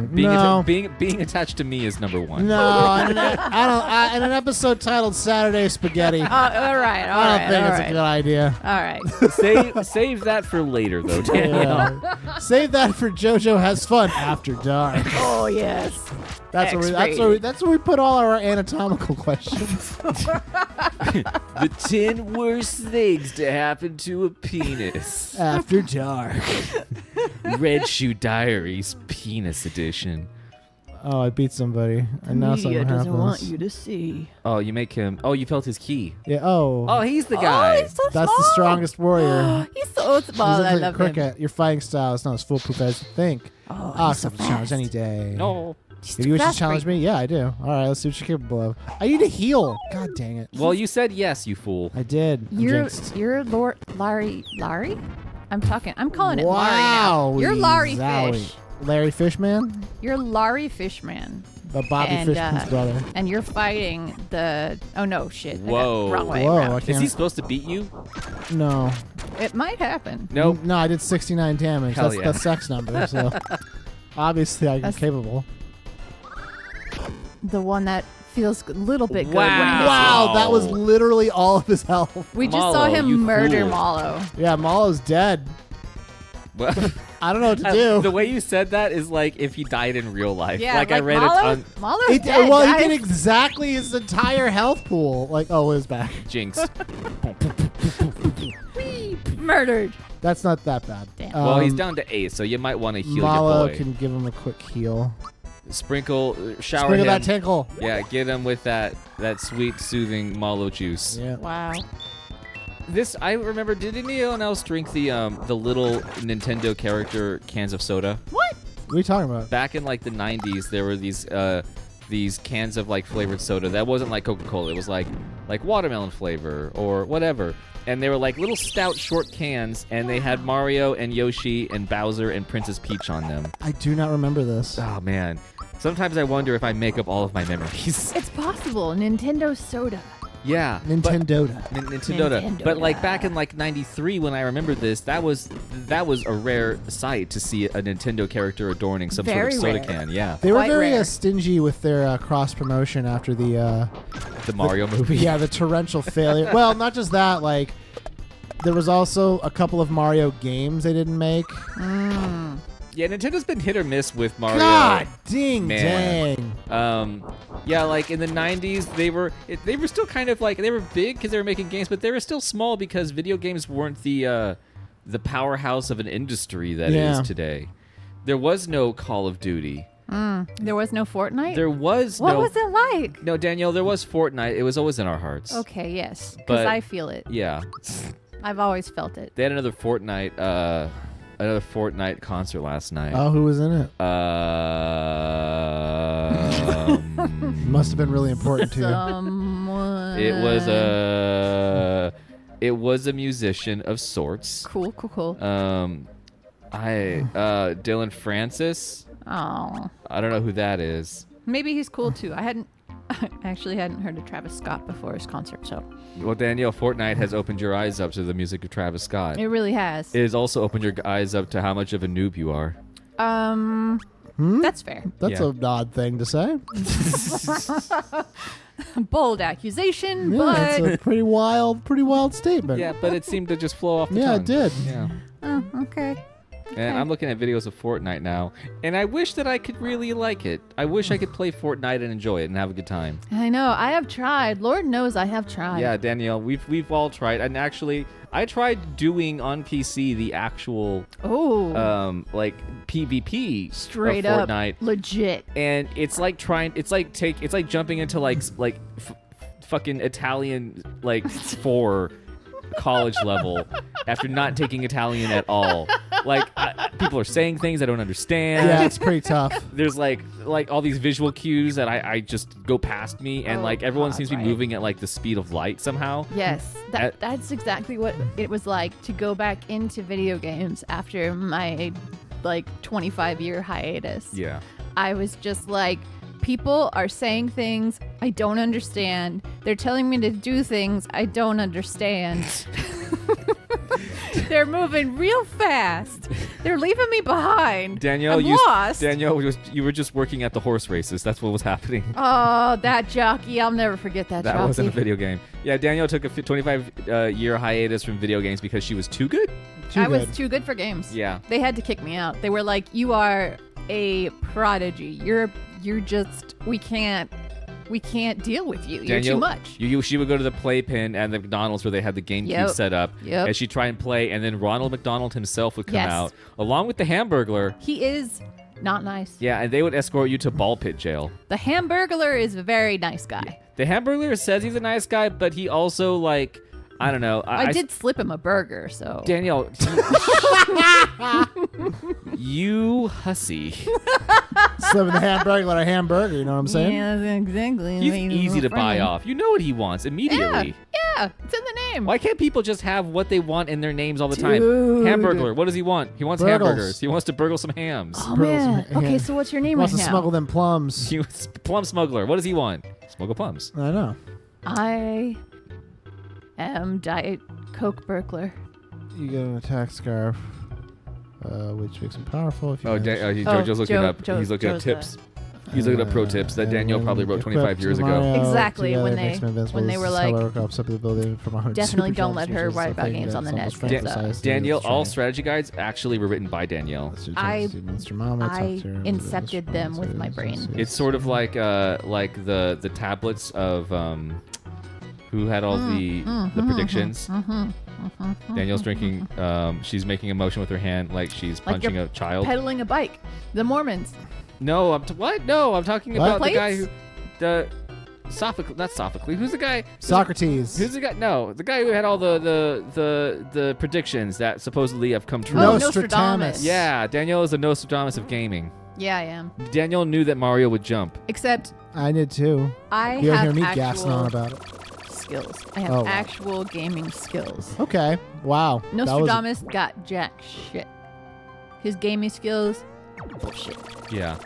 Being attached to me is number one. No, in an episode titled Saturday Spaghetti, All right. I don't think it's a good idea. All right. Save that for later, though, Danielle. Yeah. Save that for JoJo Has Fun After Dark. Oh, yes. That's where we put all our anatomical questions. The 10 worst things to happen to a penis. After Dark. Red Shoe Diaries Penis Edition. Oh, I beat somebody. And now something happens. to see. Oh, you make him. Oh, you felt his key. Yeah. Oh. Oh, he's the guy. Oh, he's so That's small. the strongest warrior. He's so He small. looks I like a love him. cricket. Your fighting style is not as foolproof as you think. Oh, I'll he's so accept the challenge fast. any day. No. If you wish to challenge me, yeah, I do. All right, let's see what you're capable of. I need a heal. God dang it. Well, you said yes, you fool. I did. I'm jinxed. You're Larry? I'm calling it Wow. Larry now. You're Larry Zowie. Fish. Larry Fishman? You're Larry Fishman. The Bobby And, Fishman's brother. And you're fighting the... Oh, no, shit. I got Whoa. wrong way Whoa, around. I Is can't. he supposed to beat you? No. It might happen. Nope. No, I did 69 damage. Hell That's yeah. the sex number, so obviously I'm That's- capable. The one that feels a little bit good Wow. when it hits Wow, Wow. that was literally all of his health. you. We just saw Mallow, him you murder fool. Mallow. Yeah, Mallow's dead. Well, I don't know what to do. the way you said that is like if he died in real life. Yeah, like I read Mallow, it on Mallow's It, dead, well, guys. he did exactly his entire health pool. Like, oh, it was back. Jinx. Whee! Murdered. That's not that bad. Damn. Well, he's down to 8, so you might want to heal Mallow your boy. can give him a quick heal. Sprinkle, shower Sprinkle him. that tinkle. Yeah, get him with that sweet, soothing Mallow juice. Yeah. Wow. This I remember. Did anyone else drink the little Nintendo character cans of soda? What are you talking about? Back in like the 90s, there were these cans of like flavored soda that wasn't like Coca-Cola. It was like watermelon flavor or whatever. And they were like little stout short cans, and they had Mario and Yoshi and Bowser and Princess Peach on them. I do not remember this. Oh man. Sometimes I wonder if I make up all of my memories. It's possible. Nintendo soda. Yeah. Nintendo. Nintendo. But like Nintendoda. back in like 93 when I remember this, that was a rare sight to see a Nintendo character adorning some Very sort of soda rare. can. Yeah. They were Quite very rare. stingy with their cross promotion after the The Mario movie. yeah, the torrential failure. Well, not just that, like there was also a couple of Mario games they didn't make. Yeah, Nintendo's been hit or miss with Mario. God ding Man. dang. Yeah, like in the 90s, they were still kind of like, they were big because they were making games, but they were still small because video games weren't the powerhouse of an industry that it Yeah. is today. There was no Call of Duty. There was no Fortnite? There was What no. was it like? No, Danielle, there was Fortnite. It was always in our hearts. Okay, yes. Because But- I feel it. Yeah. I've always felt it. They had another Fortnite concert last night. Oh, who was in it? Must have been really important to you. Someone. It was a musician of sorts. Cool. Dylan Francis. Oh. I don't know who that is. Maybe he's cool too. I actually hadn't heard of Travis Scott before his concert, so. Well, Danielle, Fortnite has opened your eyes up to the music of Travis Scott. It really has. It has also opened your eyes up to how much of a noob you are. That's fair. That's Yeah. an odd thing to say. Bold accusation, Yeah, but it's a pretty wild statement. Yeah, but it seemed to just flow off the Yeah, tongue. it did. Yeah. okay. And I'm looking at videos of Fortnite now, and I wish that I could really like it. I wish I could play Fortnite and enjoy it and have a good time. I know. I have tried. Lord knows I have tried. Yeah, Danielle, we've all tried, and actually, I tried doing on PC the actual like PvP Straight of up Fortnite, legit. and it's like jumping into fucking Italian 4 college level after not taking Italian at all. People are saying things I don't understand. Yeah, it's pretty tough. There's like all these visual cues that I just go past me, and everyone seems to be moving at the speed of light somehow. Yes, that's exactly what it was like to go back into video games after my 25-year hiatus. Yeah. I was just like, people are saying things I don't understand. They're telling me to do things I don't understand. They're moving real fast. They're leaving me behind. Danielle, I'm lost. you were just working at the horse races. That's what was happening. Oh, that jockey. I'll never forget that jockey. That wasn't a video game. Yeah, Danielle took a 25-year hiatus from video games because she was too good. I was too good for games. Yeah. They had to kick me out. They were like, you are a prodigy. You're just, we can't deal with you. You're Danielle, too much. She would go to the playpen and the McDonald's where they had the GameCube set up, and she'd try and play, and then Ronald McDonald himself would come out, along with the Hamburglar. He is not nice. Yeah, and they would escort you to ball pit jail. The Hamburglar is a very nice guy. The Hamburglar says he's a nice guy, but he also, I don't know. I did slip him a burger, so. Danielle, you hussy. Slipping the hamburger, a hamburger, you know what I'm saying? Yeah, exactly. He's easy to buy off. You know what he wants immediately. Yeah, it's in the name. Why can't people just have what they want in their names all the time? Dude. Hamburglar, what does he want? He wants Burgles. hamburgers. He wants to burgle some hams. Oh, Burgles, man. yeah. Okay, so what's your name Wants right to now? smuggle them plums. He was plum smuggler. What does he want? Smuggle plums. I know. I am Diet Coke Burglar. You get an attack scarf, which makes him powerful. If you manage- Jojo's looking Joe- up. Joe- He's looking up Joe's tips. He's looking up pro tips that Danielle probably wrote 25 years ago. Exactly, when they were like, definitely don't let her write about games on the net. Danielle, all strategy guides actually were written by Danielle. I incepted them with my brain. It's sort of like the tablets of who had all the predictions. Danielle's drinking. She's making a motion with her hand like she's punching a child. Pedaling a bike. The Mormons. No, what? No, I'm talking about the guy Plates? not Sophocles. Who's the guy? Socrates. Who's the guy? No, the guy who had all the predictions that supposedly have come true. Oh, Nostradamus. Yeah, Danielle is the Nostradamus of gaming. Yeah, I am. Danielle knew that Mario would jump. Except I did too. I You don't hear have me gassing on actual about it. skills. I have Oh, wow. actual gaming skills. Okay. Wow. That was- Nostradamus got jack shit. His gaming skills, bullshit. Yeah,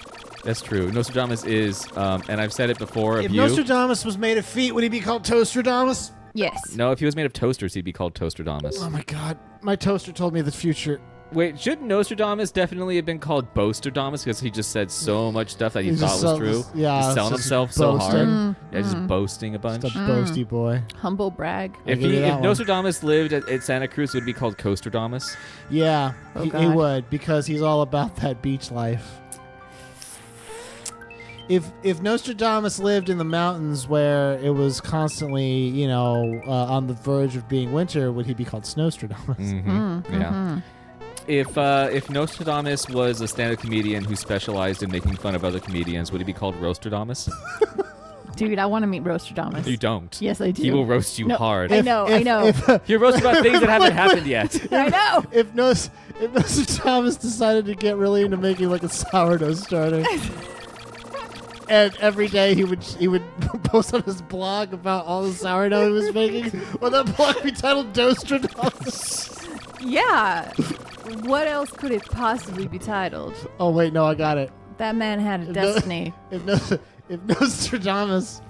that's true. Nostradamus is, and I've said it before. If Nostradamus was made of feet, would he be called Toastradamus? Yes. No, if he was made of toasters, he'd be called Toastradamus. Oh my God. My toaster told me the future. Wait, shouldn't Nostradamus definitely have been called Boastradamus because he just said so much stuff that he He's thought just was so- true? yeah, He's it's selling just himself so boasting. hard. Yeah, just boasting a bunch. Just a boasty boy. Humble brag. If give you that one. Nostradamus lived at Santa Cruz, it would be called Coastradamus. Yeah, Oh, he God. would because he's all about that beach life. If Nostradamus lived in the mountains where it was constantly, on the verge of being winter, would he be called Snowstradamus? Yeah. If Nostradamus was a stand-up comedian who specialized in making fun of other comedians, would he be called Roastradamus? Dude, I want to meet Roastradamus. You don't. Yes, I do. He will roast you No, hard. I know. You're roasting about things that haven't happened yet. I know. If Nostradamus decided to get really into making like a sourdough starter, and every day he would post on his blog about all the sourdough he was making, would that blog be titled Nostradamus? Yeah. What else could it possibly be titled? Oh wait, no, I got it. That man had a destiny. If Nostradamus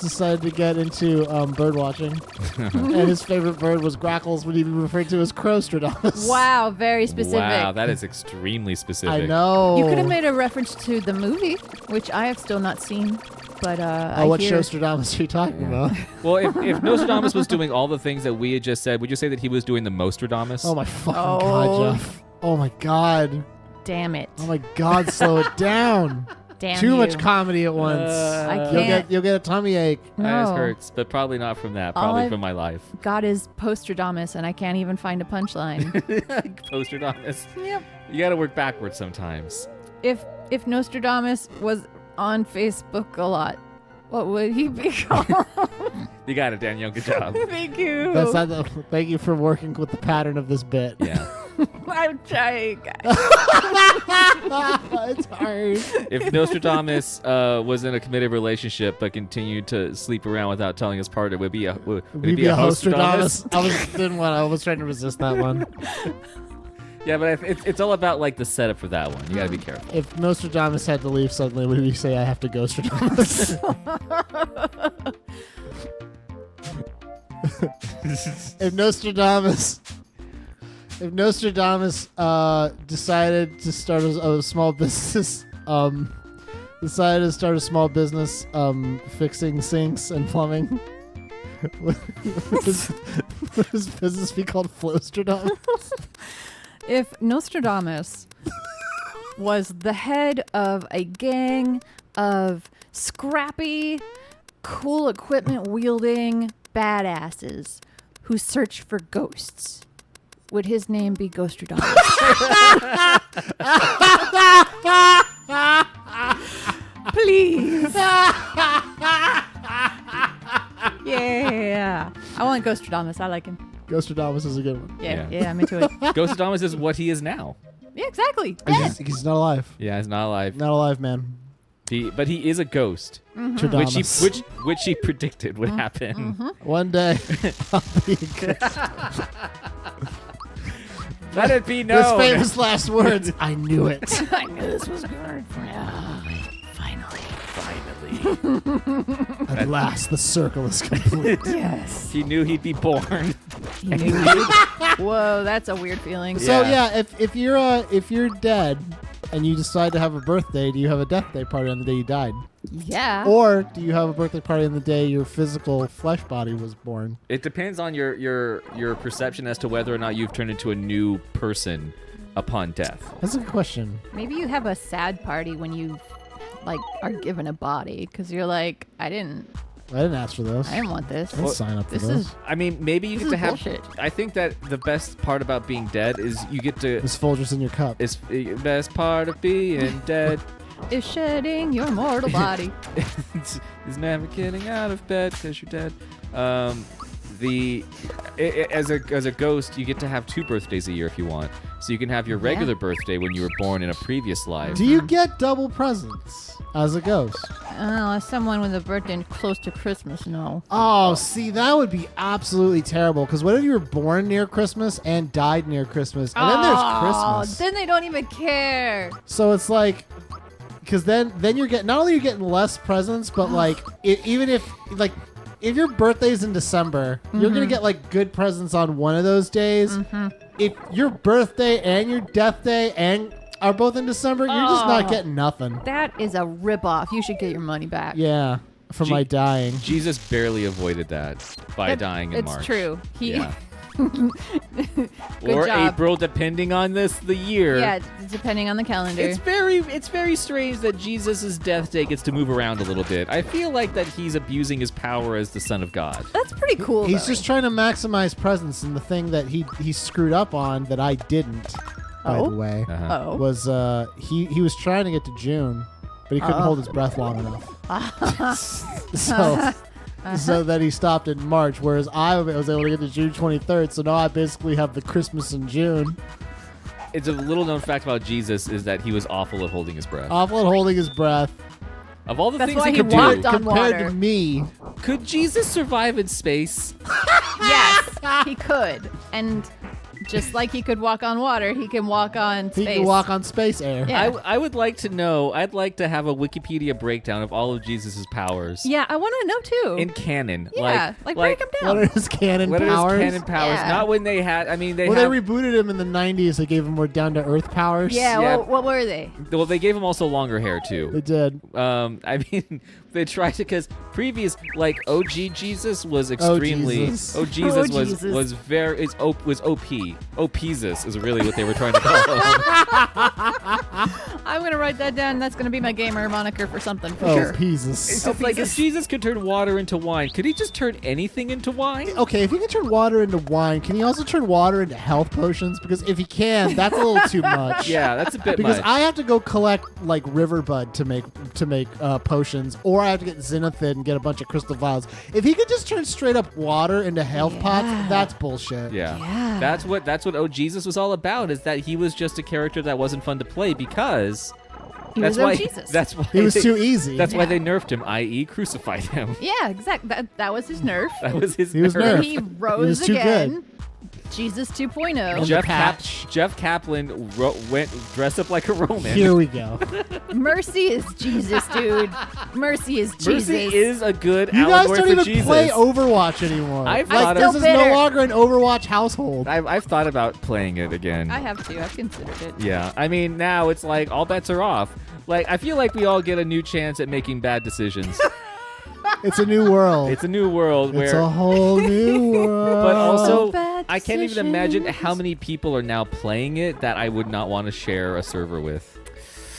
decided to get into bird watching, and his favorite bird was grackles, would he be referred to as Crowstradamus? Wow, very specific. Wow, that is extremely specific. I know. You could have made a reference to the movie, which I have still not seen. But what Showstradamus are you talking about? Well, if Nostradamus was doing all the things that we had just said, would you say that he was doing the Mostradamus? Oh my fucking god, Jeff. Oh my god. Damn it. Oh my god, slow it down. Damn Too you. much comedy at once. I You'll can't. get a tummy ache. That No. hurts, but probably not from that. All Probably I've- from my life. God is Postradamus, and I can't even find a punchline. Postradamus. Yep. You got to work backwards sometimes. If Nostradamus was on Facebook a lot, what would he be called? You got it, Danielle. Good job. Thank you. That's not the, thank you for working with the pattern of this bit. Yeah. I'm trying, guys. It's hard. If Nostradamus was in a committed relationship but continued to sleep around without telling his partner, would it be a Hostradamus? I was trying to resist that one. Yeah, but it's all about like the setup for that one. You got to be careful. If Nostradamus had to leave suddenly, would he say, I have to go Stradamus? If Nostradamus decided to start a small business, fixing sinks and plumbing, would his business be called Flowstradamus? If Nostradamus was the head of a gang of scrappy, cool equipment wielding badasses who search for ghosts, would his name be Ghostradamus? Please. Yeah. I want Ghostradamus. I like him. Ghostradamus is a good one. Yeah, I'm into it. Ghostradamus is what he is now. Yeah, exactly. He's not alive. Yeah, he's not alive. Not alive, man. But he is a ghost, Stradamus. which he predicted would happen. One day, I'll be a ghost. Let it be His known. famous last words. I knew it. I knew this was good. Finally. At last, the circle is complete. Yes. He knew he'd be born. Whoa, that's a weird feeling. So Yeah. yeah, if you're dead and you decide to have a birthday, do you have a death day party on the day you died, Yeah. or do you have a birthday party on the day your physical flesh body was born? It depends on your perception as to whether or not you've turned into a new person upon death. That's a good question. Maybe you have a sad party when you are given a body because you're like, I didn't ask for this. I didn't want this. I didn't sign up for This this. is I mean, maybe you This get to is have. bullshit. I think that the best part about being dead is you get to. This Folgers in your cup. Is the best part of being dead is shedding your mortal body. is never getting out of bed because you're dead. As a ghost, you get to have 2 birthdays a year if you want. So you can have your regular birthday when you were born in a previous life. Do you get double presents as a ghost? As someone with a birthday close to Christmas, no. Oh, see, that would be absolutely terrible. Because what if you were born near Christmas and died near Christmas, and then there's Christmas? Then they don't even care. So it's like, because then you're getting, not only you're getting less presents, but like even if your birthday's in December, you're gonna get like good presents on one of those days. If your birthday and your death day are both in December, you're just not getting nothing. That is a ripoff. You should get your money back. Yeah, for my dying. Jesus barely avoided that by dying in March. It's true. Yeah. Good or job. April, depending on the year. Yeah, depending on the calendar. It's very strange that Jesus' death day gets to move around a little bit. I feel like that he's abusing his power as the Son of God. That's pretty cool. He's though. just trying to maximize presents, and the thing that he screwed up on that I didn't, by Oh? the way, Uh-huh. Oh. was he was trying to get to June, but he couldn't hold his breath long enough. So then he stopped in March, whereas I was able to get to June 23rd. So now I basically have the Christmas in June. It's a little known fact about Jesus is that he was awful at holding his breath. Awful at holding his breath. Of all the That's things why he he could walked do, on Compared water. to me, could Jesus survive in space? Yes, he could. And just like he could walk on water, he can walk on he space. can walk on space air. Yeah. I would like to know. I'd like to have a Wikipedia breakdown of all of Jesus's powers Yeah, I want to know too. in canon. yeah, like break him What down. are his canon What are his powers? canon powers? Yeah. Not when they had. I mean, they Well, have. they rebooted him in the 90s. They gave him more down to earth powers. Yeah, Yeah. what were they? Well, they gave him also longer hair They too. did. I mean, they tried to because previous like OG Jesus was extremely. Jesus. Jesus was Jesus. was very was OP. OPesus is really what they were trying to call him. I'm going to write that down. That's going to be my gamer moniker for something for Oh, sure. Jesus. It's like if Jesus could turn water into wine, could he just turn anything into wine? Okay, if he can turn water into wine, can he also turn water into health potions? Because if he can, that's a little too much. Yeah, that's a bit Because much. I have to go collect like riverbud to make potions, or I have to get zenithid and get a bunch of crystal vials. If he could just turn straight up water into health pots, that's bullshit. Yeah. Yeah. That's what Oh Jesus was all about, is that he was just a character that wasn't fun to play because He that's was why Jesus. that's why He was they- too easy. That's why they nerfed him, i.e. crucified him. Yeah, exactly. That was his nerf. That was his He was nerf. nerfed. And he rose was too again. Jesus 2.0. Jeff- patch. Jeff Kaplan went dressed up like a Roman. Here we go. Mercy is Jesus, dude. Mercy is Jesus. Mercy is a good You guys allegory don't for even Jesus. play Overwatch anymore. I've like, thought this of- is Still no bitter. longer an Overwatch household. I've thought about playing it again. I have to. I've considered it. Yeah, I mean now it's like all bets are off. Like I feel like we all get a new chance at making bad decisions. It's a new world. It's a new world It's where a whole new world. But also, bad I can't even imagine decisions. how many people are now playing it that I would not want to share a server with.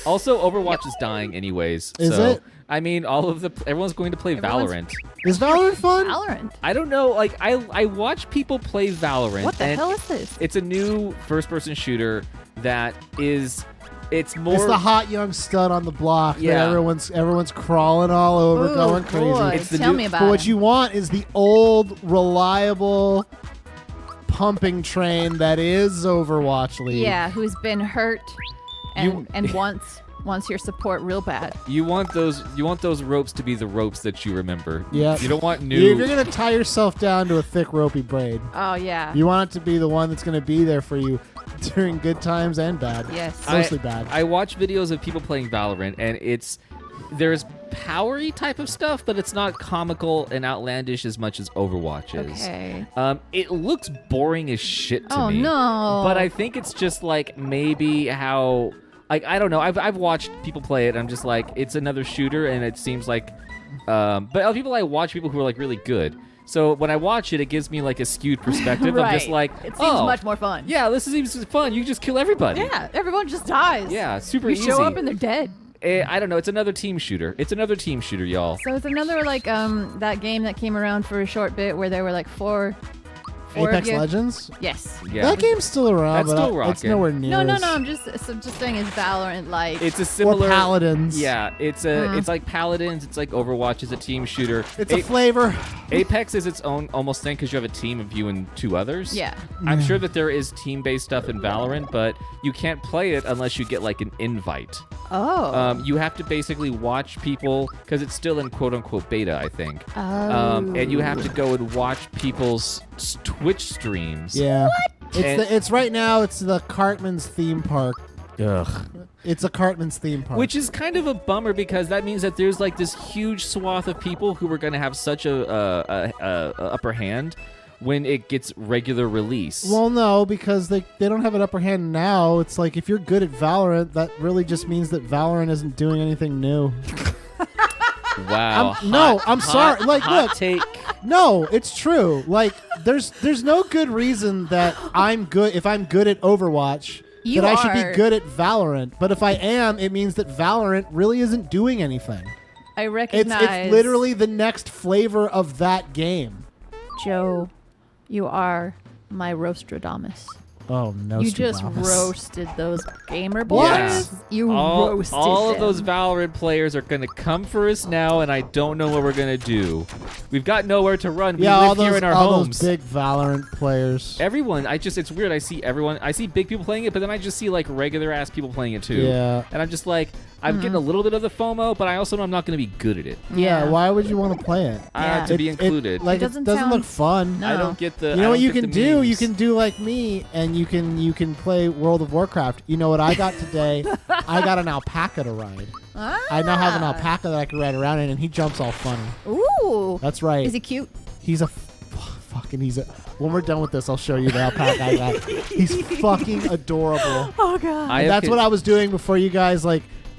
Also, Overwatch is dying anyways. Is so, it? I mean, everyone's going to play Everyone's- Valorant. Is Valorant fun? Valorant. I don't know. Like, I watch people play Valorant. What the and hell is this? It's a new first-person shooter that is. It's more. It's the hot young stud on the block Yeah. that everyone's crawling all over, Ooh, going crazy. boy. It's the Tell new- me about But it. what you want is the old, reliable pumping train that is Overwatch League. Yeah, who's been hurt You- and wants your support real bad. You want those ropes to be the ropes that you remember. Yeah. You don't want new. If you're gonna tie yourself down to a thick ropey braid, Oh yeah. you want it to be the one that's gonna be there for you during good times and bad. Yes. Mostly bad. I watch videos of people playing Valorant, and there's powery type of stuff, but it's not comical and outlandish as much as Overwatch is. Okay. It looks boring as shit to Oh me. no. But I think it's just like maybe how. Like I don't know. I've watched people play it. And I'm just like it's another shooter, and it seems like. But other people I watch people who are like really good. So when I watch it, it gives me like a skewed perspective. right. I'm just like, it seems oh, much more fun. yeah, this seems fun. You just kill everybody. Yeah. Everyone just dies. Yeah, super You easy. show up and they're dead. I don't know. It's another team shooter. It's another team shooter, y'all. So it's another like that game that came around for a short bit where there were like four Apex of you. Legends? Yes. Yeah. That game's still around, That's but still it's rocking. nowhere near No, as- I'm just saying is Valorant like It's a Or similar. Paladins. Yeah, it's like Paladins. It's like Overwatch is a team shooter. It's a flavor. Apex is its own almost thing because you have a team of you and two others. Yeah. I'm sure that there is team-based stuff in Valorant, but you can't play it unless you get like an invite. Oh. You have to basically watch people because it's still in quote-unquote beta, I think. Oh. And you have to go and watch people's Twitch streams. Yeah. And- It's right now. It's the Cartman's theme park. Ugh. It's a Cartman's theme park. Which is kind of a bummer because that means that there's like this huge swath of people who are going to have such a upper hand when it gets regular release. Well, no, because they don't have an upper hand now. It's like if you're good at Valorant, that really just means that Valorant isn't doing anything new. wow. I'm sorry. Like, hot look. take. No, it's true. Like, there's no good reason that I'm good if I'm good at Overwatch. You that I should are. be good at Valorant. But if I am, it means that Valorant really isn't doing anything. I It's recognize literally the next flavor of that game. Joe, you are my Rostradamus. Oh no! You Stu just Ramos. roasted those gamer boys. Yeah. You roasted all of them. those Valorant players are going to come for us now, and I don't know what we're going to do. We've got nowhere to run. We Yeah, live all those, here in our all homes. those big Valorant players. Everyone, it's weird. I see everyone. I see big people playing it, but then I just see like regular ass people playing it too. Yeah. And I'm just like, I'm getting a little bit of the FOMO, but I also know I'm not going to be good at it. Yeah. Why would you want to play it? Yeah. To be included. Like It doesn't look sound- fun. No. I don't get the. You know I what don't you get can the do? memes. You can do like me, and you can play World of Warcraft. You know what I got today? I got an alpaca to ride. I now have an alpaca that I can ride around in, and he jumps all funny. Ooh. That's right. Is he cute? He's a fucking. When we're done with this, I'll show you the alpaca I got. He's fucking adorable. Oh god. And that's what I was doing before you guys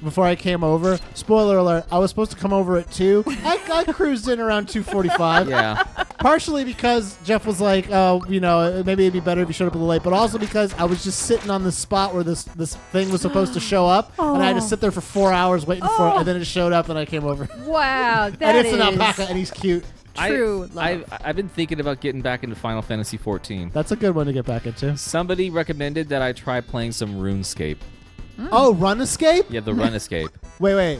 before I came over. Spoiler alert, I was supposed to come over at 2. I cruised in around 2:45. Yeah. Partially because Jeff was like, oh, maybe it'd be better if you showed up a little late, but also because I was just sitting on the spot where this thing was supposed to show up, and I had to sit there for 4 hours waiting for it, and then it showed up, and I came over. Wow. That and it's is an alpaca, and he's cute. true love. I've been thinking about getting back into Final Fantasy 14. That's a good one to get back into. Somebody recommended that I try playing some RuneScape. Oh, Run Escape? Yeah, the Run Escape. Wait.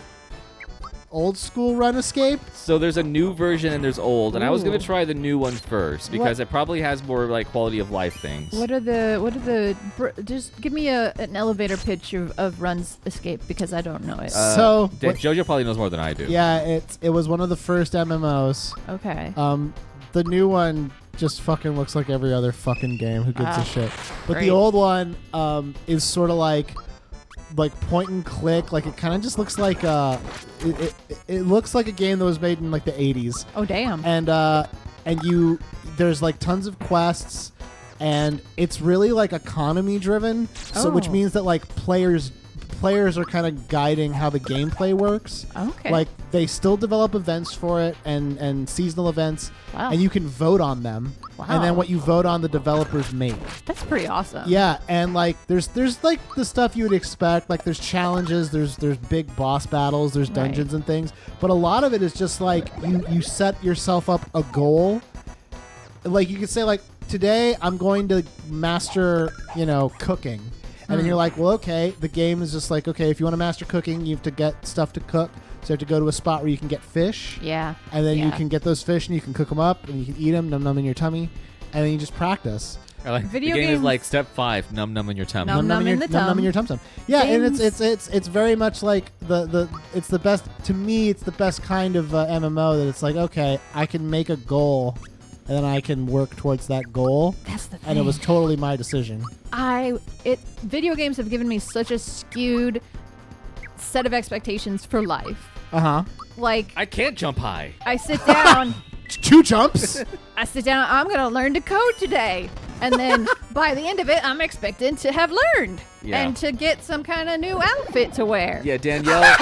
Old school Run Escape? So there's a new version and there's old, and I was Ooh. gonna try the new one first because it probably has more like quality of life things. What are the just give me an elevator pitch of Run's Escape because I don't know it. Jojo probably knows more than I do. Yeah, it was one of the first MMOs. Okay. The new one just fucking looks like every other fucking game. Who gives a shit? But great. the old one is sort of like point and click. Like it kind of just looks like it looks like a game that was made in like the 80s. Oh damn. And there's like tons of quests, and it's really like economy driven. So which Oh. means that like players are kind of guiding how the gameplay works. Okay. Like they still develop events for it and seasonal events, Wow. and you can vote on them. Wow. And then what you vote on, the developers make. That's pretty awesome. Yeah, and like there's like the stuff you would expect. Like there's challenges, there's big boss battles, there's dungeons and things. But a lot of it is just like you set yourself up a goal. Like you could say like today I'm going to master cooking. And then you're like, well, okay, the game is just like, okay, if you want to master cooking, you have to get stuff to cook. So you have to go to a spot where you can get fish. Yeah. And then you Yeah. can get those fish and you can cook them up and you can eat them, num num in your tummy. And then you just practice. Or like, Video the game is games- like step 5, num num in your tummy. Num num in the num num in your tum tum. Yeah, Games- and it's very much like it's the best, to me, it's the best kind of MMO that it's like, okay, I can make a goal and then I can work towards that goal. That's the thing. And it was totally my decision. Video games have given me such a skewed set of expectations for life. Uh-huh. Like I can't jump high. I sit down, 2 jumps? I'm going to learn to code today. And then by the end of it, I'm expected to have learned Yeah. and to get some kind of new outfit to wear. Yeah, Danielle.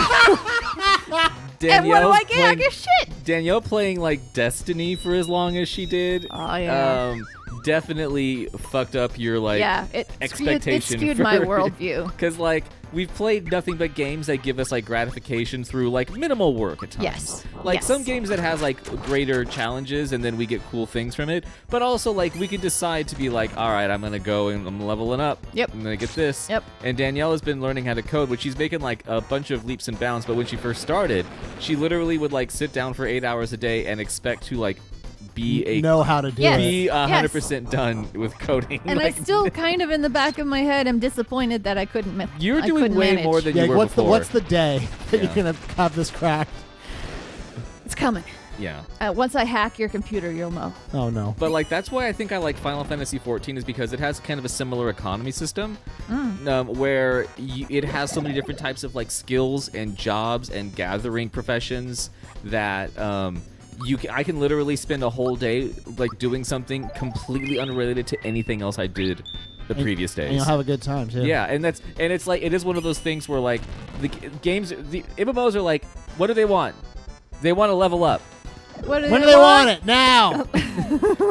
And what do I get? I playing- get shit. Danielle playing like Destiny for as long as she did. Oh, yeah. Definitely fucked up your like It expectation. skewed my worldview. Because like we've played nothing but games that give us like gratification through like minimal work at times. Yes. Like Yes. some games that has like greater challenges and then we get cool things from it. But also like we can decide to be like, all right, I'm gonna go and I'm leveling up. Yep. I'm gonna get this. Yep. And Danielle has been learning how to code, which she's making like a bunch of leaps and bounds. But when she first started, she literally would like sit down for 8 hours a day and expect to like know how to do Yes. it. be 100% done with coding. And Like, I still kind of in the back of my head am disappointed that I couldn't you're I doing couldn't way manage. more than Yeah, you were what's before. the day that Yeah. you're gonna have this cracked? It's coming. Yeah. Once I hack your computer, you'll know. Oh no. But like that's why I think I like Final Fantasy 14 is because it has kind of a similar economy system, where it has so many different types of like skills and jobs and gathering professions that I can literally spend a whole day like doing something completely unrelated to anything else I did the previous days. And you'll have a good time too. Yeah, and it's like it is one of those things where like the MMOs are like, what do they want? They want to level up, What When do they want it? Now.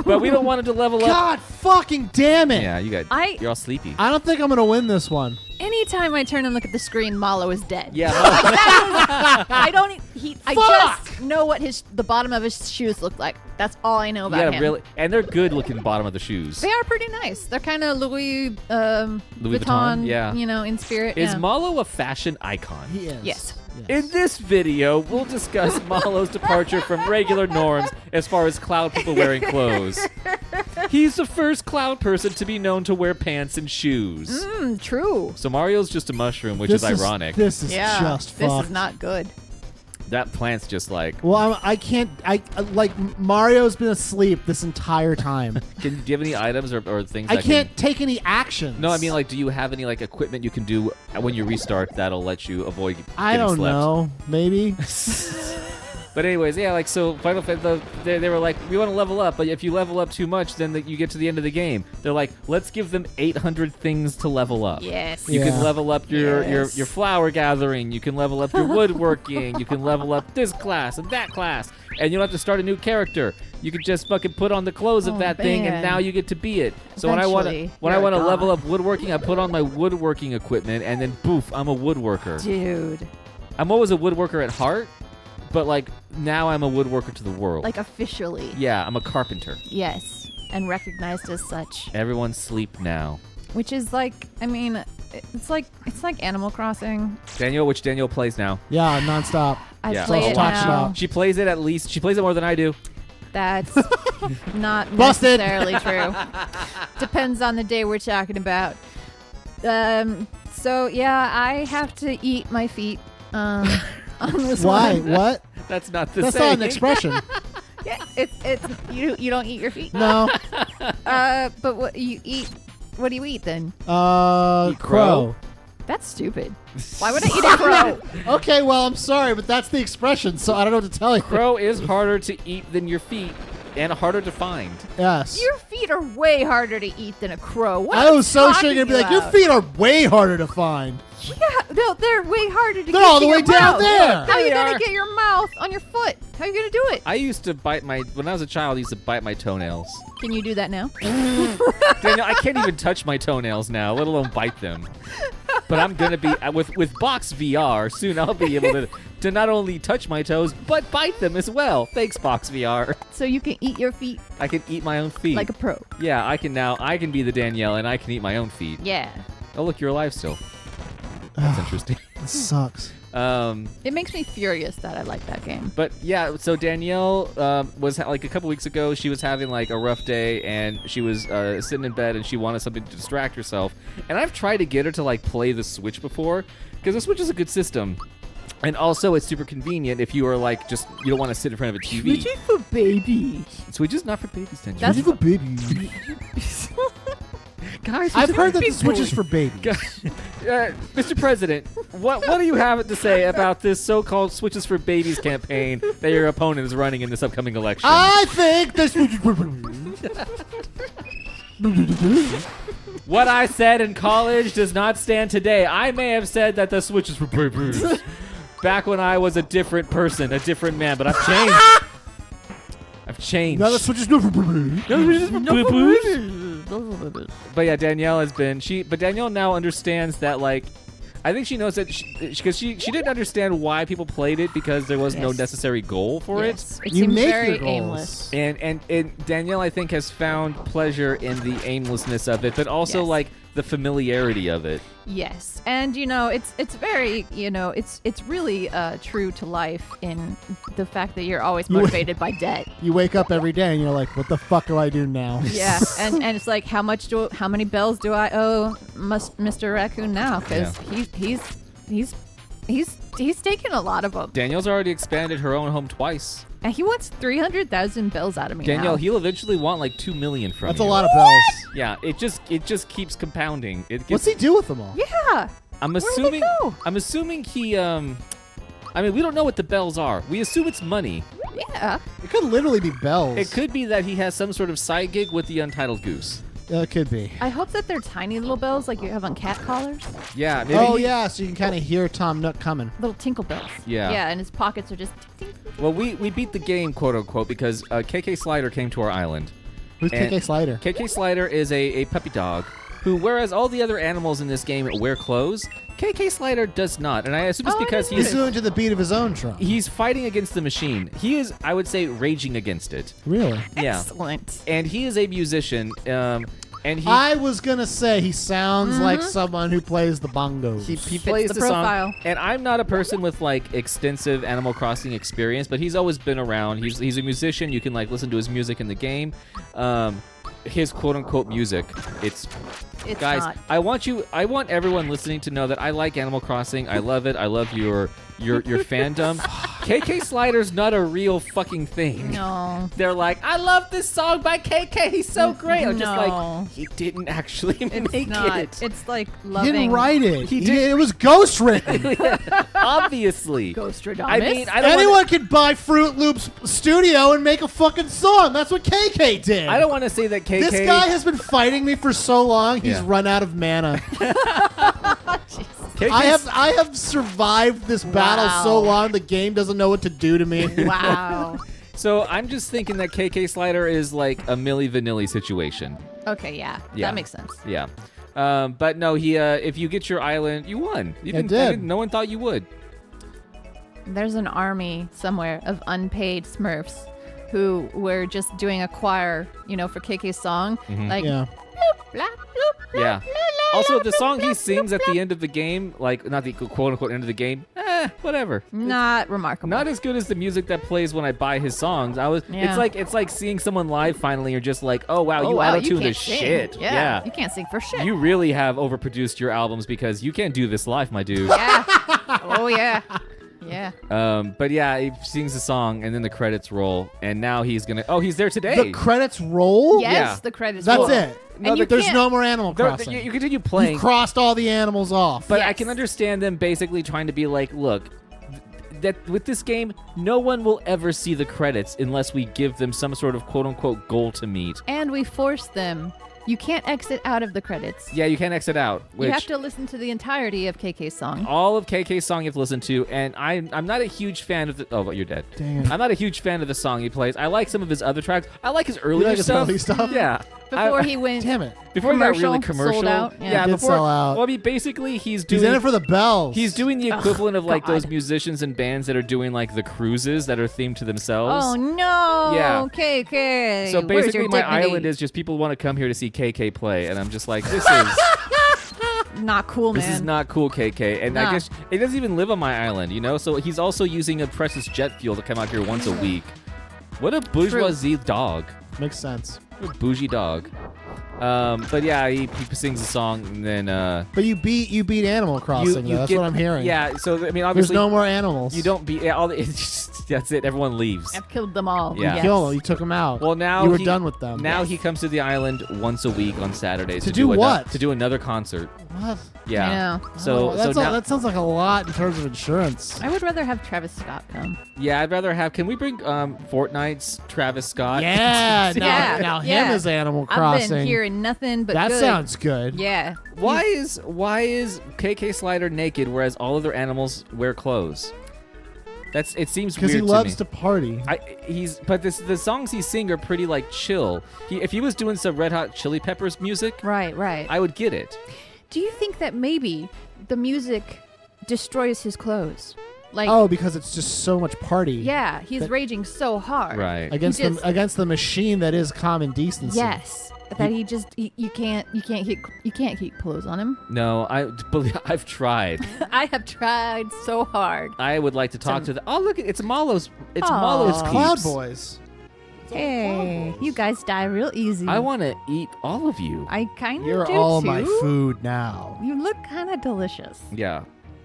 but we don't want them to level up. God fucking damn it. Yeah, you're all sleepy. I don't think I'm gonna win this one. Any anytime I turn and look at the screen, Mallow is dead. Yeah. I don't. I just know what the bottom of his shoes look like. That's all I know about him. really. And they're good looking bottom of the shoes. They are pretty nice. They're kind of Louis Vuitton, yeah. in spirit. Is yeah. Mallow a fashion icon? He is. Yes. In this video, we'll discuss Mallow's departure from regular norms as far as cloud people wearing clothes. He's the first cloud person to be known to wear pants and shoes. True. So Mario's just a mushroom, which is ironic. This is Yeah. just This fucked. is not good. That plant's just like. Well, I can't. Like Mario's been asleep this entire time. Do you have any items or things? I that can't take any actions. No, I mean, like, do you have any like equipment you can do when you restart that'll let you avoid getting I don't slept? know. Maybe. But anyways, yeah, like so, Final Fantasy, they were like, we want to level up, but if you level up too much, then you get to the end of the game. They're like, let's give them 800 things to level up. Yes. You Yeah. can level up your Yes. flower gathering. You can level up your woodworking. You can level up this class and that class, and you don't have to start a new character. You can just fucking put on the clothes of Oh, that thing, and man. now you get to be it. So Eventually, when I you're want to a level god. up woodworking, I put on my woodworking equipment, and then poof, I'm a woodworker. Dude. I'm always a woodworker at heart, but like now I'm a woodworker to the world. Like officially. Yeah, I'm a carpenter. Yes. And recognized as such. Everyone sleep now. Which is like, I mean, it's like Animal Crossing. Which Daniel plays now. Yeah, nonstop. I Yeah. play So it talk now. shop. She plays it at least. She plays it more than I do. That's not Busted. necessarily true. Depends on the day we're talking about. So yeah, I have to eat my feet. On this Why? one. What? That's not the That's same. not an expression. Yeah, it's you don't eat your feet. No. But what you eat? What do you eat then? Eat crow? Crow. That's stupid. Why would I eat a crow? Okay, well, I'm sorry, but that's the expression, so I don't know what to tell you. Crow is harder to eat than your feet, and harder to find. Yes. Your feet are way harder to eat than a crow. What I are you was so sure talking you're gonna be like, your about? feet are way harder to find. Yeah, no, they're way harder to They're get all to the way your down mouth. there. How are you They gonna are. get your mouth on your foot? How are you gonna do it? I used to bite when I was a child, I used to bite my toenails. Can you do that now? Daniel, I can't even touch my toenails now, let alone bite them. But I'm gonna be with Box VR soon. I'll be able to not only touch my toes but bite them as well. Thanks, Box VR. So you can eat your feet I can eat my own feet. like a pro. Yeah, I can be the Danielle and I can eat my own feet. Yeah. Oh look, you're alive still. That's interesting. This sucks. It makes me furious that I like that game. But yeah, so Danielle was like a couple weeks ago. She was having like a rough day, and she was sitting in bed, and she wanted something to distract herself. And I've tried to get her to like play the Switch before, because the Switch is a good system, and also it's super convenient if you are like you don't want to sit in front of a TV. Switch is for babies. Switch is not for babies, Danielle. That's Switch is for babies. Guys, I've heard that the Switch is for babies. Mr. President, what do you have to say about this so-called Switches for Babies campaign that your opponent is running in this upcoming election? I think the Switch is for babies. What I said in college does not stand today. I may have said that the Switch is for babies back when I was a different person, a different man, but I've changed. I've changed. Now the Switch is for babies. But yeah, Danielle has been but Danielle now understands that like I think she knows that because she didn't understand why people played it because there was no Yes. necessary goal for Yes. It You seems make very your goals. aimless. it. And Danielle I think has found pleasure in the aimlessness of it, but also Yes. like the familiarity of it. Yes, and it's very it's really true to life in the fact that you're always You- motivated by debt. You wake up every day and you're like, what the fuck do I do now? Yeah, and it's like how many bells do I owe Mr. Raccoon now? Because he's taken a lot of them, Danielle's already expanded her own home twice. and he wants 300,000 bells out of me Danielle, now. he'll eventually want like 2 million from That's you. a lot of bells. Yeah, it just keeps compounding. What's he do with them all? Yeah, I'm Where do they assuming go? I'm assuming he I mean, we don't know what the bells are. We assume it's money. yeah. It could literally be bells. It could be that he has some sort of side gig with the Untitled Goose. It could be. I hope that they're tiny little bells like you have on cat collars, Yeah, maybe. Oh, yeah, so you can kind of hear Tom Nook coming. little tinkle bells. Yeah. Yeah, and his pockets are just. Ting, ting, ting. Well, we beat the game, quote unquote, because KK Slider came to our island. Who's And- KK Slider? KK Slider is a puppy dog who, whereas all the other animals in this game wear clothes, KK Slider does not. And I assume it's because He's doing to the beat of his own drum. he's fighting against the machine. He is, I would say, raging against it. Really? Yeah. Excellent. And he is a musician. And he I was going to say he sounds like someone who plays the bongos. he plays the the profile. song. And I'm not a person with like extensive Animal Crossing experience, but he's always been around. He's a musician. You can like listen to his music in the game. His quote unquote music. It's guys, not. I want everyone listening to know that I like Animal Crossing. I love it. I love your fandom. KK Slider's not a real fucking thing. No. They're like, I love this song by KK. He's so great. I'm just No. like, he didn't actually It's make not. it. It's like He loving. didn't write it. He did- It was ghost written. Obviously. Ghostradamus. I mean, I don't Anyone wanna, could buy Fruit Loops Studio and make a fucking song. That's what KK did. I don't want to say that KK. This guy has been fighting me for so long. He's Yeah. run out of mana. KK I have survived this battle so Wow. long. The game doesn't know what to do to me. Wow. So I'm just thinking that KK Slider is like a Milli Vanilli situation. Okay, yeah. Yeah. That makes sense. Yeah. But no, he. If you get your island, you won. You did. No one thought you would. There's an army somewhere of unpaid Smurfs who were just doing a choir, for KK's song. Like, Yeah. bloop, blah, bloop, blah, Yeah. blah, blah, Also, blah, the song blah, he sings bloop, at the blah. end of the game, like not the quote unquote end of the game, whatever. Not remarkable. Not as good as the music that plays when I buy his songs. Yeah. It's like seeing someone live finally. You're just like, oh wow, Oh, you wow, auto-tune can't this sing. shit. Yeah. You can't sing for shit. You really have overproduced your albums because you can't do this live, my dude. Yeah. Oh, yeah. Yeah. But yeah, he sings the song and then the credits roll, and now he's gonna. Oh, he's there today. The credits roll? Yes, Yeah. the credits. That's roll. it. No, you There's can't- no more Animal They're- Crossing. you continue You've playing, crossed all the animals off. but I Yes. can understand them basically trying to be like, look, that with this game, no one will ever see the credits unless we give them some sort of quote unquote goal to meet. And we force them. You can't exit out of the credits. Yeah, you can't exit out. Which You have to listen to the entirety of KK's song. all of KK's song you have to listen to, and I'm not a huge fan of the. Oh, but you're dead. Dang it. I'm not a huge fan of the song he plays. I like some of his other tracks. I like his earlier like his stuff. early stuff? Yeah. Before he went. Damn it. Before he got really commercial, sold commercial. out, yeah. He did before. sell out. Well, I mean, basically, he's doing. He's in it for the bells. He's doing the equivalent of like God. those musicians and bands that are doing like the cruises that are themed to themselves. Oh no! Yeah. KK. So Where's basically, your my dignity? island is just people want to come here to see KK play, and I'm just like, this is not cool, man. this is not cool, KK. And I Nah. guess it doesn't even live on my island, you know. So he's also using a precious jet fuel to come out here once a week. What a bourgeoisie dog! Makes sense. What a bougie dog. But yeah, he sings the song, and then But you beat Animal Crossing, though. That's what I'm hearing. Yeah, so I mean, There's obviously, no more animals. you don't beat all. It's just, that's it. Everyone leaves. I've killed them all. Yeah. Yes. Kill them. You took them out. Well, now you were he- done with them. Now Yes. he comes to the island once a week on Saturdays To do what? To do another concert. What? Yeah. I know. So Oh, so now, that sounds like a lot in terms of insurance. I would rather have Travis Scott come. yeah, I'd rather have. Can we bring Fortnite's Travis Scott? Yeah. Yeah, Now him yeah. is Animal I've Crossing. been hearing nothing but that good. sounds good. Yeah. Why is KK Slider naked whereas all other animals wear clothes? It seems Because weird he loves to to me. party. But the songs he sing are pretty like chill. If he was doing some Red Hot Chili Peppers music, Right. Right. I would get it. Do you think that maybe the music destroys his clothes? Like, Oh, because it's just so much party. yeah, he's That- raging so hard. Right. Against He just- against the machine that is common decency. Yes. That he just you can't keep clothes on him. No, I've tried. I have tried so hard. I would like to talk to the. Oh, look! It's Mallow's. It's Aw. Mallow's It's Cloud peeps. Boys. Hey, you guys die real easy. I want to eat all of you. I kind of You're do all too. my food now. You look kind of delicious. Yeah.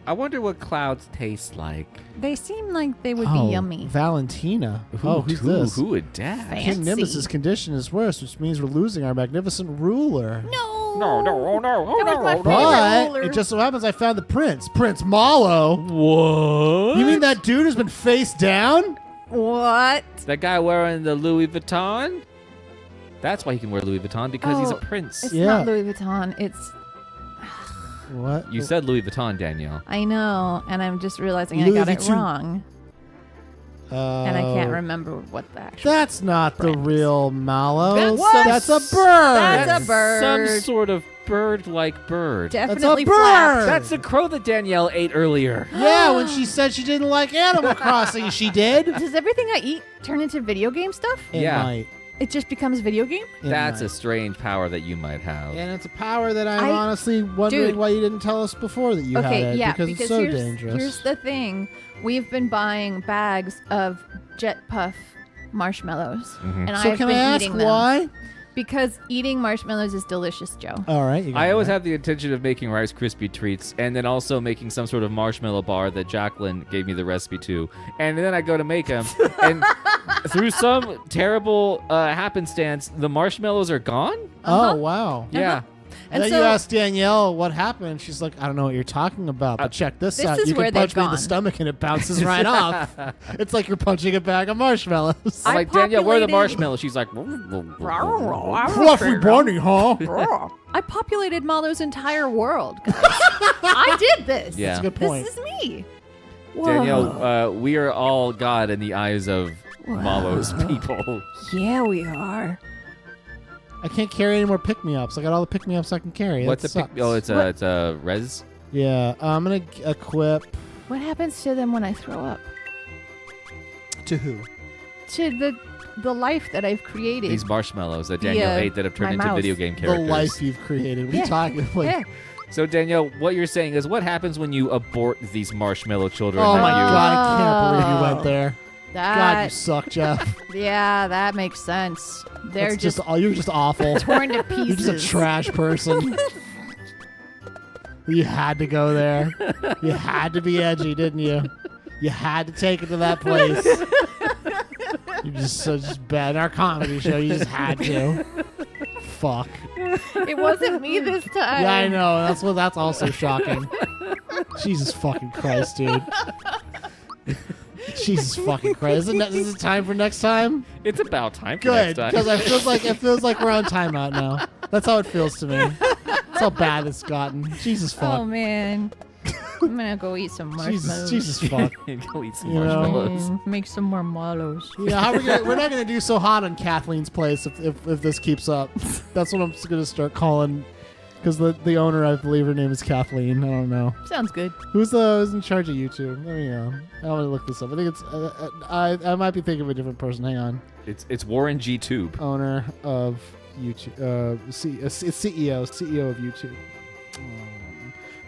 I wonder what clouds taste like. They seem like they would Oh, be yummy. Valentina. Who's who, this? Who would that? Fancy. King Nimbus's condition is worse, which means we're losing our magnificent ruler. No. No, no, oh no, oh That was my no, favorite But ruler. it just so happens I found the prince, Prince Mallow. What? You mean that dude who's been face down? What? That guy wearing the Louis Vuitton? That's why he can wear Louis Vuitton, because he's a Oh, prince. It's Yeah. not Louis Vuitton. It's What? You said Louis Vuitton, Danielle. I know, and I'm just realizing Louis I got it Vuitton. wrong, and I can't remember what the actual. That's not the Prince. real Mallow. That's- That's a bird. That's a bird. Some sort of bird-like bird? Definitely bird. flapped. That's the crow that Danielle ate earlier. Yeah, when she said she didn't like Animal Crossing, she did. Does everything I eat turn into video game stuff? It Yeah. might. It just becomes video game? It That's might. a strange power that you might have. And it's a power that I'm I- honestly wondering Dude. why you didn't tell us before that you had Okay, it. yeah, because it's so here's, dangerous. here's the thing. We've been buying bags of Jet Puff marshmallows. And so I've can been I ask eating them. why? Because eating marshmallows is delicious, Joe. All right. You got I always that. have the intention of making Rice Krispie treats and then also making some sort of marshmallow bar that Jacqueline gave me the recipe to. And then I go to make them, and through some terrible happenstance, the marshmallows are gone? Oh, wow. Yeah. And then so- you ask Danielle what happened, and she's like, I don't know what you're talking about, but check this This out. is You where can they're punch me in the gone. stomach and it bounces right off. It's like you're punching a bag of marshmallows. I'm I like, Danielle, where are the populated- marshmallows? She's like, Fluffy bunny, huh? I populated Mallow's entire world, guys. I did this. Yeah. That's a good point. This is me. Whoa. Danielle, we are all God in the eyes of Mallow's people. Yeah, we are. I can't carry any more pick-me-ups. I got all the pick-me-ups I can carry. What's That the pick? sucks. Oh, What? it's a res. Yeah, I'm going to equip... What happens to them when I throw up? To who? To the life that I've created. These marshmallows that Danielle ate that have turned my into mouth. video game The characters. life you've created. What are you Yeah. talking like? Yeah. So Danielle, what you're saying is, what happens when you abort these marshmallow children? Oh that my you- god, I can't believe you went Oh. there. God, you That, suck, Jeff. yeah, that makes sense. They're That's just you're just awful. torn to You're pieces. just a trash person. You had to go there. You had to be edgy, didn't you? You had to take it to that place. You're just such bad. In our comedy show, you just had to. Fuck. It wasn't me this time. Yeah, I know. That's also shocking. Jesus fucking Christ, dude. Jesus fucking Christ. Is it time for next time? It's about time for Good, next time. because it feels like we're on timeout now. That's how it feels to me. That's how bad it's gotten. Jesus fuck. Oh man, I'm gonna go eat some marshmallows. Jesus fuck. Go eat some You know? marshmallows. Make some more mallows. Yeah, we're not gonna do so hot on Kathleen's place if this keeps up. That's what I'm gonna start calling. Because the owner, I believe her name is Kathleen. I don't know. Sounds good. Who's in charge of YouTube? Let me know. I want to look this up. I think it's I might be thinking of a different person. Hang on. It's Warren G. Tube. Owner of YouTube. CEO of YouTube.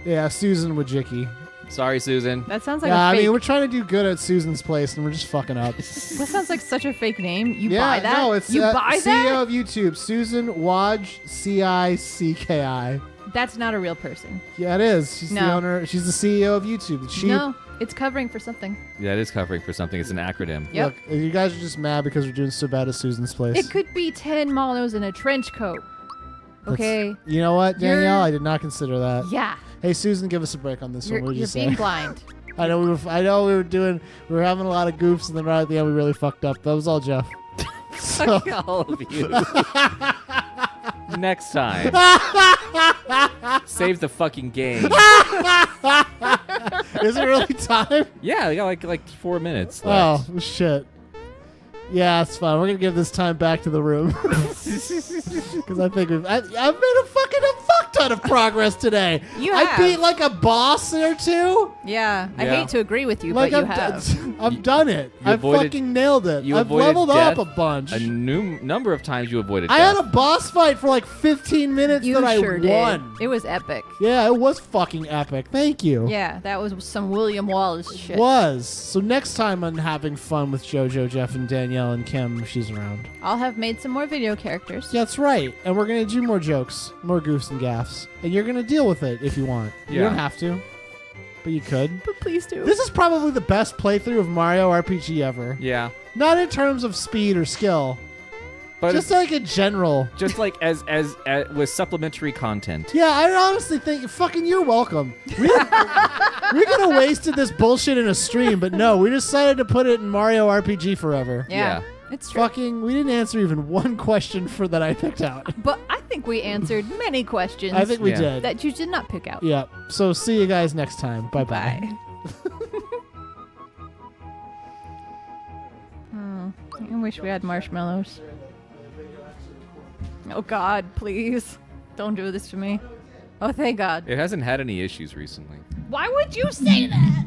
Yeah, Susan Wojcicki. Sorry, Susan. That sounds like Yeah, a I fake. mean we're trying to do good at Susan's place and we're just fucking up. That sounds like such a fake name. You Yeah, buy that? no, it's you buy CEO that? of YouTube, Susan Woj Cicki. That's not a real person. Yeah, it is. She's the No. owner. She's the CEO of YouTube. She No, it's covering for something. That is covering for something. It's an acronym. Yep. Look, you guys are just mad because we're doing so bad at Susan's place. It could be 10 mallows in a trench coat. That's- Okay. You know what, You're- Danielle? I did not consider that. Yeah. Hey, Susan, give us a break on this one. You're, What did you're you say? being blind. I know we were having a lot of goofs, and then right at the end we really fucked up. That was all Jeff. So, All of you. Next time. Save the fucking game. is it really time? Yeah, they got like 4 minutes left. Oh shit. Yeah, it's fine. We're gonna give this time back to the room because I think I've made a fuck ton of progress today. You I have. beat like a boss or two. Yeah. I Yeah. hate to agree with you, Like but you I've have. I've done it. You I've avoided- fucking nailed it. you I've avoided leveled up death a bunch. A new number of times you avoided I death. had a boss fight for like 15 minutes You that I sure won. did. It was epic. Yeah, it was fucking epic. Thank you. Yeah, that was some William Wallace shit. Was. So next time I'm having fun with JoJo, Jeff, and Danielle and Kim if she's around. I'll have made some more video characters. Yeah, that's right. And we're going to do more jokes, more goofs and gaffs. And you're going to deal with it if you want. You Yeah. don't have to, but you could. But please do. This is probably the best playthrough of Mario RPG ever. Yeah. Not in terms of speed or skill, But just like in general. just like as with supplementary content. Yeah, I honestly think fucking you're welcome. We could have wasted this bullshit in a stream, but no, we decided to put it in Mario RPG forever. yeah, Yeah. it's true. Fucking, we didn't answer even one question for that I picked out. But I think we answered many questions I think we Yeah. did. that you did not pick out. Yeah. So see you guys next time. Bye bye. Bye. I wish we had marshmallows. Oh God, please. Don't do this to me. Oh, thank God. It hasn't had any issues recently. Why would you say that?